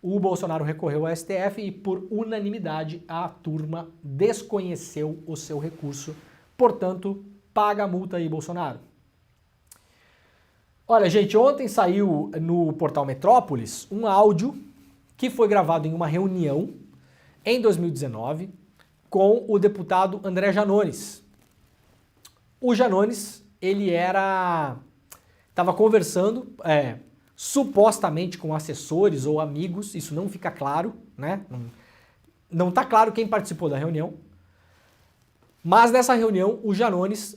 O Bolsonaro recorreu ao STF e, por unanimidade, a turma desconheceu o seu recurso. Portanto, paga a multa aí, Bolsonaro. Olha, gente, ontem saiu no portal Metrópolis um áudio que foi gravado em uma reunião em 2019 com o deputado André Janones. O Janones, ele estava conversando supostamente com assessores ou amigos, isso não fica claro, né? Não está claro quem participou da reunião, mas nessa reunião o Janones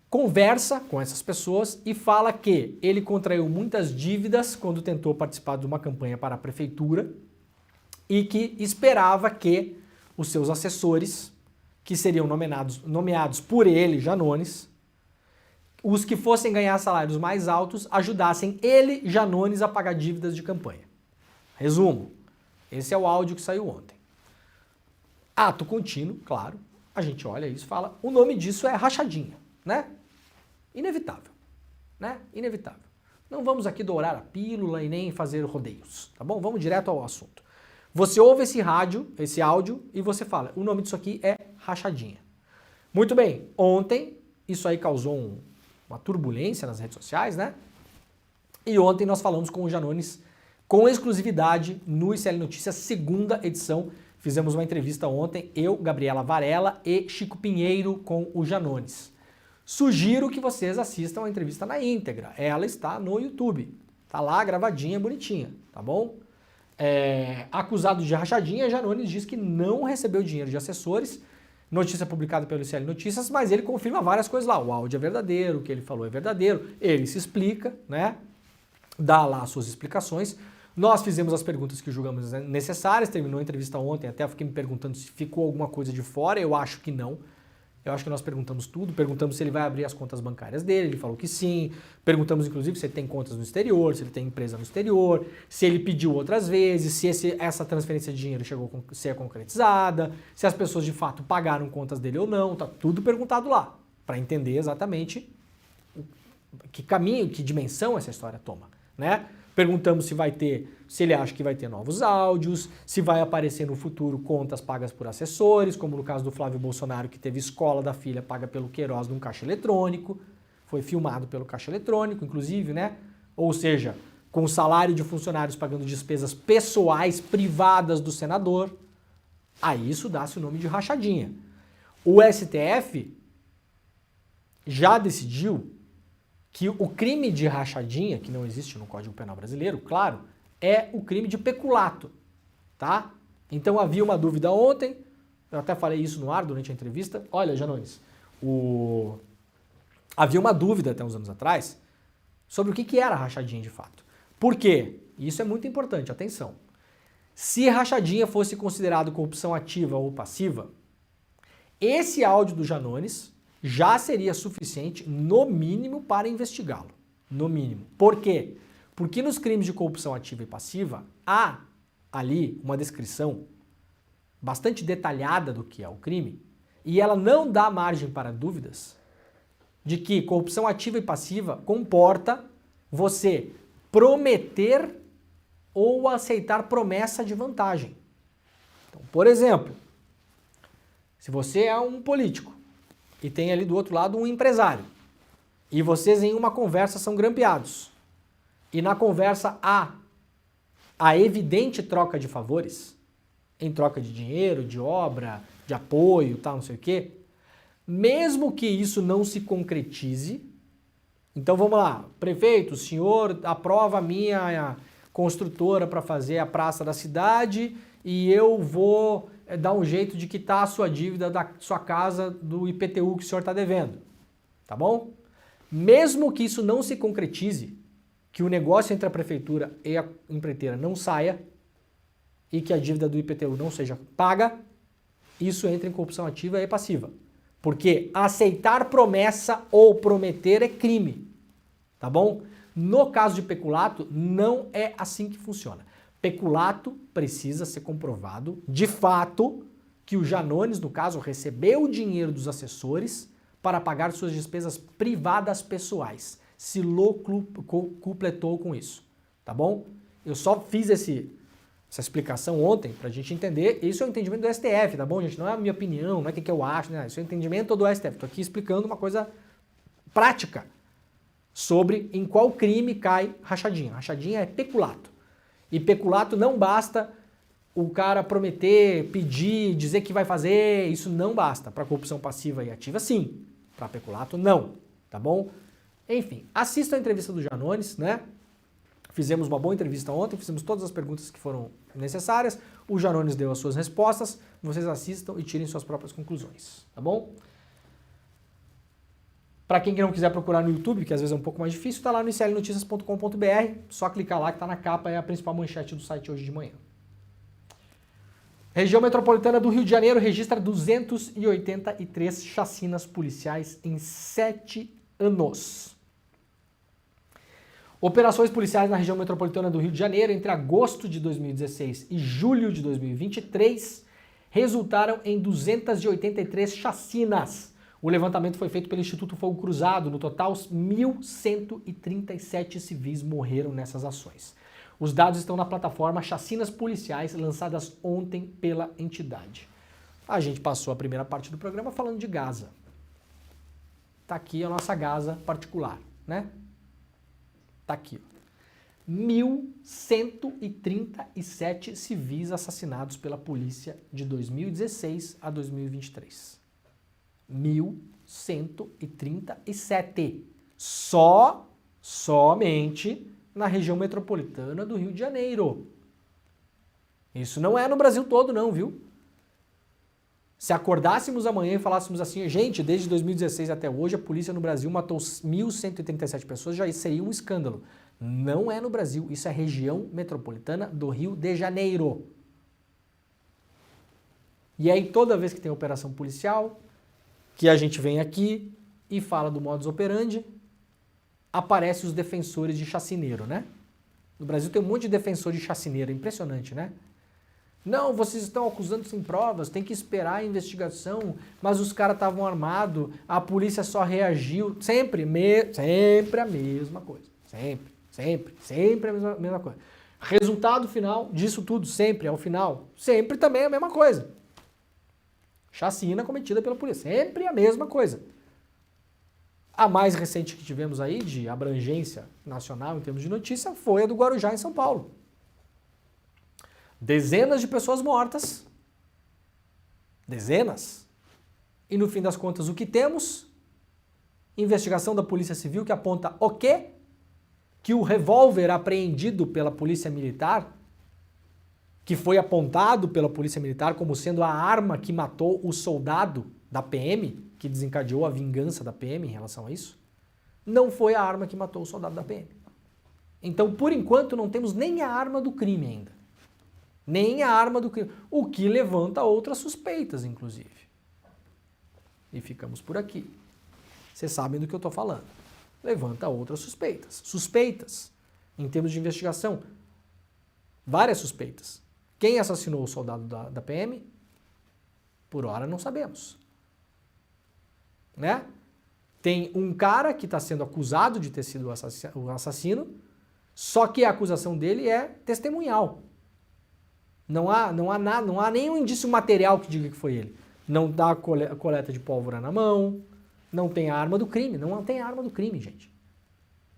conversa com essas pessoas e fala que ele contraiu muitas dívidas quando tentou participar de uma campanha para a prefeitura e que esperava que os seus assessores, que seriam nomeados por ele, Janones, os que fossem ganhar salários mais altos, ajudassem ele, Janones, a pagar dívidas de campanha. Resumo, esse é o áudio que saiu ontem. Ato contínuo, claro, a gente olha isso e fala, o nome disso é rachadinha, né? Inevitável, né? Inevitável. Não vamos aqui dourar a pílula e nem fazer rodeios, tá bom? Vamos direto ao assunto. Você ouve esse áudio e você fala, o nome disso aqui é rachadinha. Muito bem, ontem isso aí causou uma turbulência nas redes sociais, né? E ontem nós falamos com o Janones com exclusividade no ICL Notícias, segunda edição. Fizemos uma entrevista ontem, eu, Gabriela Varela e Chico Pinheiro com o Janones. Sugiro que vocês assistam a entrevista na íntegra. Ela está no YouTube. Tá lá gravadinha, bonitinha, tá bom? Acusado de rachadinha, Janones diz que não recebeu dinheiro de assessores. Notícia publicada pelo ICL Notícias, mas ele confirma várias coisas lá. O áudio é verdadeiro, o que ele falou é verdadeiro, ele se explica, né? Dá lá as suas explicações. Nós fizemos as perguntas que julgamos necessárias, terminou a entrevista ontem, até fiquei me perguntando se ficou alguma coisa de fora, eu acho que não. Eu acho que nós perguntamos tudo, perguntamos se ele vai abrir as contas bancárias dele, ele falou que sim, perguntamos inclusive se ele tem contas no exterior, se ele tem empresa no exterior, se ele pediu outras vezes, se essa transferência de dinheiro chegou a ser concretizada, se as pessoas de fato pagaram contas dele ou não, tá tudo perguntado lá, para entender exatamente que caminho, que dimensão essa história toma, né? Perguntamos se ele acha que vai ter novos áudios, se vai aparecer no futuro contas pagas por assessores, como no caso do Flávio Bolsonaro, que teve escola da filha paga pelo Queiroz num caixa eletrônico, foi filmado pelo caixa eletrônico, inclusive, né? Ou seja, com o salário de funcionários pagando despesas pessoais, privadas do senador, aí isso dá-se o nome de rachadinha. O STF já decidiu que o crime de rachadinha, que não existe no Código Penal brasileiro, claro, é o crime de peculato, tá? Então havia uma dúvida ontem, eu até falei isso no ar durante a entrevista. Olha, Janones, havia uma dúvida até uns anos atrás sobre o que era rachadinha de fato. Por quê? Isso é muito importante, atenção. Se rachadinha fosse considerado corrupção ativa ou passiva, esse áudio do Janones já seria suficiente, no mínimo, para investigá-lo. No mínimo. Por quê? Porque nos crimes de corrupção ativa e passiva, há ali uma descrição bastante detalhada do que é o crime, e ela não dá margem para dúvidas de que corrupção ativa e passiva comporta você prometer ou aceitar promessa de vantagem. Então, por exemplo, se você é um político, e tem ali do outro lado um empresário, e vocês em uma conversa são grampeados, e na conversa há a evidente troca de favores, em troca de dinheiro, de obra, de apoio, tal, não sei o quê, mesmo que isso não se concretize, Então vamos lá, prefeito, o senhor aprova a minha construtora para fazer a praça da cidade e eu vou dar um jeito de quitar a sua dívida da sua casa do IPTU que o senhor está devendo, tá bom? Mesmo que isso não se concretize, que o negócio entre a prefeitura e a empreiteira não saia e que a dívida do IPTU não seja paga, isso entra em corrupção ativa e passiva. Porque aceitar promessa ou prometer é crime, tá bom? No caso de peculato, não é assim que funciona. Peculato precisa ser comprovado, de fato, que o Janones, no caso, recebeu o dinheiro dos assessores para pagar suas despesas privadas pessoais. Se completou com isso, tá bom? Eu só fiz essa explicação ontem pra gente entender. Isso é o entendimento do STF, tá bom, gente? Não é a minha opinião, não é o que eu acho, né? Isso é o entendimento do STF. Tô aqui explicando uma coisa prática sobre em qual crime cai rachadinha. Rachadinha é peculato. E peculato não basta o cara prometer, pedir, dizer que vai fazer, isso não basta. Para corrupção passiva e ativa, sim. Para peculato, não. Tá bom? Enfim, assista a entrevista do Janones, né? Fizemos uma boa entrevista ontem, fizemos todas as perguntas que foram necessárias, o Janones deu as suas respostas, vocês assistam e tirem suas próprias conclusões, tá bom? Para quem não quiser procurar no YouTube, que às vezes é um pouco mais difícil, tá lá no iclnoticias.com.br, só clicar lá que tá na capa, é a principal manchete do site hoje de manhã. Região Metropolitana do Rio de Janeiro registra 283 chacinas policiais em 7 anos. Operações policiais na região metropolitana do Rio de Janeiro entre agosto de 2016 e julho de 2023 resultaram em 283 chacinas. O levantamento foi feito pelo Instituto Fogo Cruzado. No total, 1.137 civis morreram nessas ações. Os dados estão na plataforma Chacinas Policiais, lançadas ontem pela entidade. A gente passou a primeira parte do programa falando de Gaza. Tá aqui a nossa Gaza particular, né? Tá aqui, ó. 1.137 civis assassinados pela polícia de 2016 a 2023. 1.137. Somente na região metropolitana do Rio de Janeiro. Isso não é no Brasil todo, não, viu? Se acordássemos amanhã e falássemos assim, gente, desde 2016 até hoje a polícia no Brasil matou 1.137 pessoas, já seria um escândalo. Não é no Brasil, isso é região metropolitana do Rio de Janeiro. E aí toda vez que tem operação policial, que a gente vem aqui e fala do modus operandi, aparecem os defensores de chacineiro, né? No Brasil tem um monte de defensor de chacineiro, impressionante, né? Não, vocês estão acusando sem provas, tem que esperar a investigação, mas os caras estavam armados, a polícia só reagiu. Sempre a mesma coisa. Sempre a mesma coisa. Resultado final disso tudo, sempre, ao final, sempre também a mesma coisa. Chacina cometida pela polícia, sempre a mesma coisa. A mais recente que tivemos aí, de abrangência nacional em termos de notícia, foi a do Guarujá, em São Paulo. Dezenas de pessoas mortas. Dezenas. E no fim das contas, o que temos? Investigação da Polícia Civil que aponta o quê? Que o revólver apreendido pela Polícia Militar, que foi apontado pela Polícia Militar como sendo a arma que matou o soldado da PM, que desencadeou a vingança da PM em relação a isso, não foi a arma que matou o soldado da PM. Então, por enquanto, não temos nem a arma do crime ainda. Nem a arma do crime. O que levanta outras suspeitas, inclusive. E ficamos por aqui. Vocês sabem do que eu estou falando. Levanta outras suspeitas. Suspeitas, em termos de investigação, várias suspeitas. Quem assassinou o soldado da PM? Por hora não sabemos. Né? Tem um cara que está sendo acusado de ter sido o assassino, só que a acusação dele é testemunhal. Não há nenhum indício material que diga que foi ele. Não dá coleta de pólvora na mão, não tem a arma do crime, não tem a arma do crime, gente.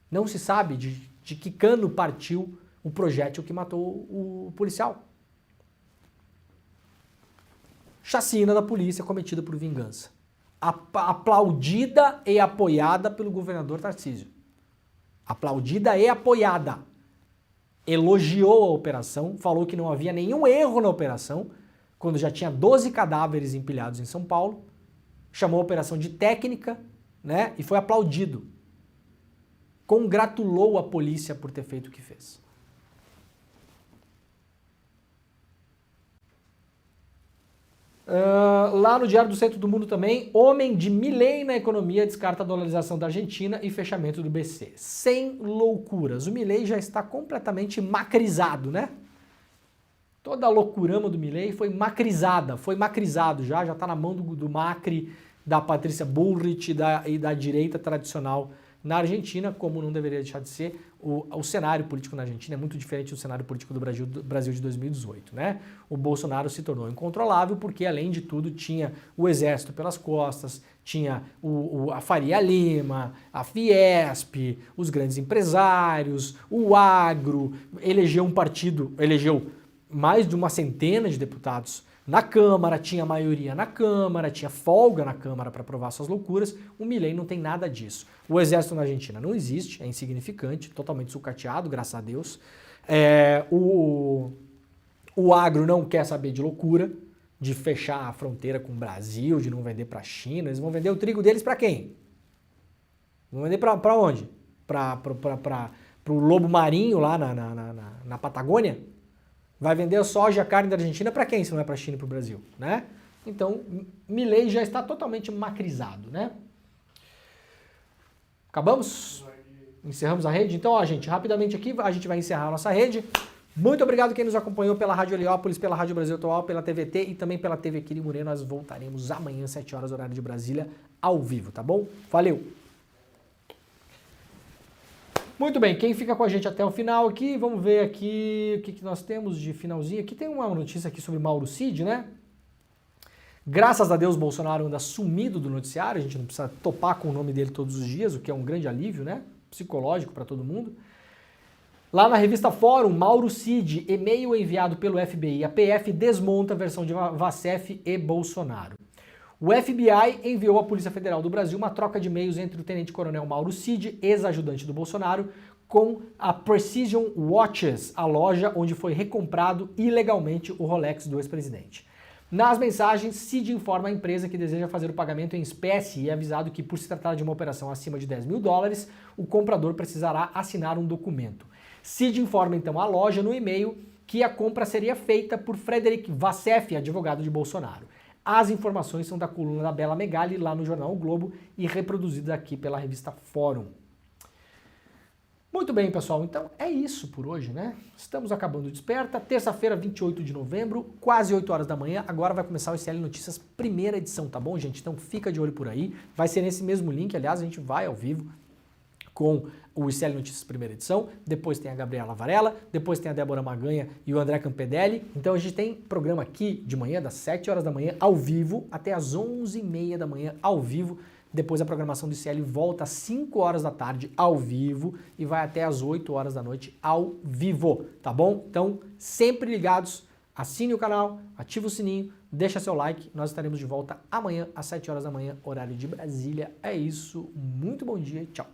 Não se sabe de que cano partiu o projétil que matou o policial. Chacina da polícia cometida por vingança. Aplaudida e apoiada pelo governador Tarcísio. aplaudida e apoiada. Elogiou a operação, falou que não havia nenhum erro na operação, quando já tinha 12 cadáveres empilhados em São Paulo, chamou a operação de técnica, né, e foi aplaudido. Congratulou a polícia por ter feito o que fez. Lá no Diário do Centro do Mundo também, homem de Milei na economia descarta a dolarização da Argentina e fechamento do BC. Sem loucuras. O Milei já está completamente macrizado, né? Toda a loucurama do Milei foi macrizada, foi macrizado já está na mão do Macri, da Patrícia Bullrich e da direita tradicional na Argentina, como não deveria deixar de ser. O cenário político na Argentina é muito diferente do cenário político do Brasil de 2018, né? O Bolsonaro se tornou incontrolável porque, além de tudo, tinha o exército pelas costas, tinha a Faria Lima, a Fiesp, os grandes empresários, o agro, elegeu mais de uma centena de deputados na Câmara, tinha maioria na Câmara, tinha folga na Câmara para aprovar suas loucuras. O Milei não tem nada disso. O exército na Argentina não existe, é insignificante, totalmente sucateado, graças a Deus. O agro não quer saber de loucura, de fechar a fronteira com o Brasil, de não vender para a China. Eles vão vender o trigo deles para quem? Vão vender para onde? Para o lobo marinho lá na Patagônia? Vai vender a soja e a carne da Argentina para quem, se não é para a China e para o Brasil, né? Então, Milei já está totalmente macrizado, né? Acabamos? Encerramos a rede? Então, ó, gente, rapidamente aqui, a gente vai encerrar a nossa rede. Muito obrigado quem nos acompanhou pela Rádio Heliópolis, pela Rádio Brasil Atual, pela TVT e também pela TV Quirimurê. Nós voltaremos amanhã, 7 horas, horário de Brasília, ao vivo, tá bom? Valeu! Muito bem, quem fica com a gente até o final aqui, vamos ver aqui o que nós temos de finalzinho. Aqui tem uma notícia aqui sobre Mauro Cid, né? Graças a Deus, Bolsonaro anda sumido do noticiário, a gente não precisa topar com o nome dele todos os dias, o que é um grande alívio, né? Psicológico para todo mundo. Lá na revista Fórum, Mauro Cid, e-mail enviado pelo FBI à PF, desmonta a versão de Vassef e Bolsonaro. O FBI enviou à Polícia Federal do Brasil uma troca de e-mails entre o tenente-coronel Mauro Cid, ex-ajudante do Bolsonaro, com a Precision Watches, a loja onde foi recomprado ilegalmente o Rolex do ex-presidente. Nas mensagens, Cid informa a empresa que deseja fazer o pagamento em espécie e é avisado que, por se tratar de uma operação acima de $10 mil, o comprador precisará assinar um documento. Cid informa então a loja no e-mail que a compra seria feita por Frederic Vassef, advogado de Bolsonaro. As informações são da coluna da Bela Megali, lá no jornal O Globo, e reproduzidas aqui pela revista Fórum. Muito bem, pessoal, então é isso por hoje, né? Estamos acabando o Desperta, terça-feira, 28 de novembro, quase 8 horas da manhã, agora vai começar o ICL Notícias, primeira edição, tá bom, gente? Então fica de olho por aí, vai ser nesse mesmo link, aliás, a gente vai ao vivo com o ICL Notícias primeira edição, depois tem a Gabriela Varela, depois tem a Débora Maganha e o André Campedelli. Então a gente tem programa aqui de manhã, das 7 horas da manhã, ao vivo, até as 11h30 da manhã, ao vivo. Depois a programação do ICL volta às 5 horas da tarde, ao vivo, e vai até às 8 horas da noite, ao vivo, tá bom? Então, sempre ligados, assine o canal, ative o sininho, deixa seu like, nós estaremos de volta amanhã, às 7 horas da manhã, horário de Brasília. É isso, muito bom dia e tchau.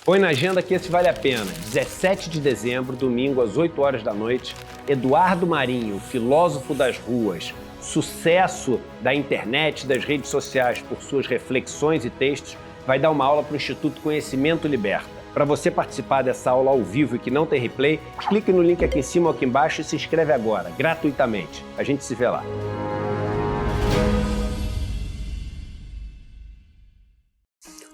Põe na agenda que esse vale a pena. 17 de dezembro, domingo, às 8 horas da noite, Eduardo Marinho, filósofo das ruas, sucesso da internet, das redes sociais por suas reflexões e textos, vai dar uma aula para o Instituto Conhecimento Liberta. Para você participar dessa aula ao vivo e que não tem replay, clique no link aqui em cima ou aqui embaixo e se inscreve agora, gratuitamente. A gente se vê lá.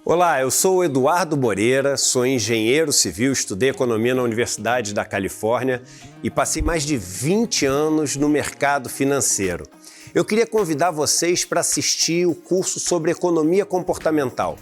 Olá, eu sou o Eduardo Moreira, sou engenheiro civil, estudei economia na Universidade da Califórnia e passei mais de 20 anos no mercado financeiro. Eu queria convidar vocês para assistir o curso sobre economia comportamental.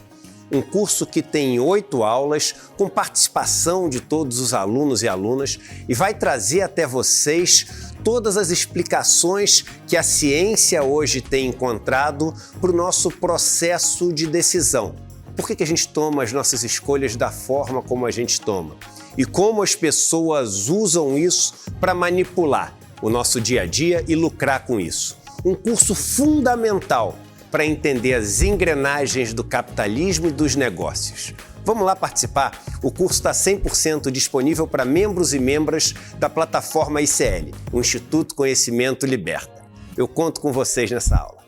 Um curso que tem 8 aulas, com participação de todos os alunos e alunas, e vai trazer até vocês todas as explicações que a ciência hoje tem encontrado para o nosso processo de decisão. Por que a gente toma as nossas escolhas da forma como a gente toma? E como as pessoas usam isso para manipular o nosso dia a dia e lucrar com isso. Um curso fundamental para entender as engrenagens do capitalismo e dos negócios. Vamos lá participar? O curso está 100% disponível para membros e membras da plataforma ICL, o Instituto Conhecimento Liberta. Eu conto com vocês nessa aula.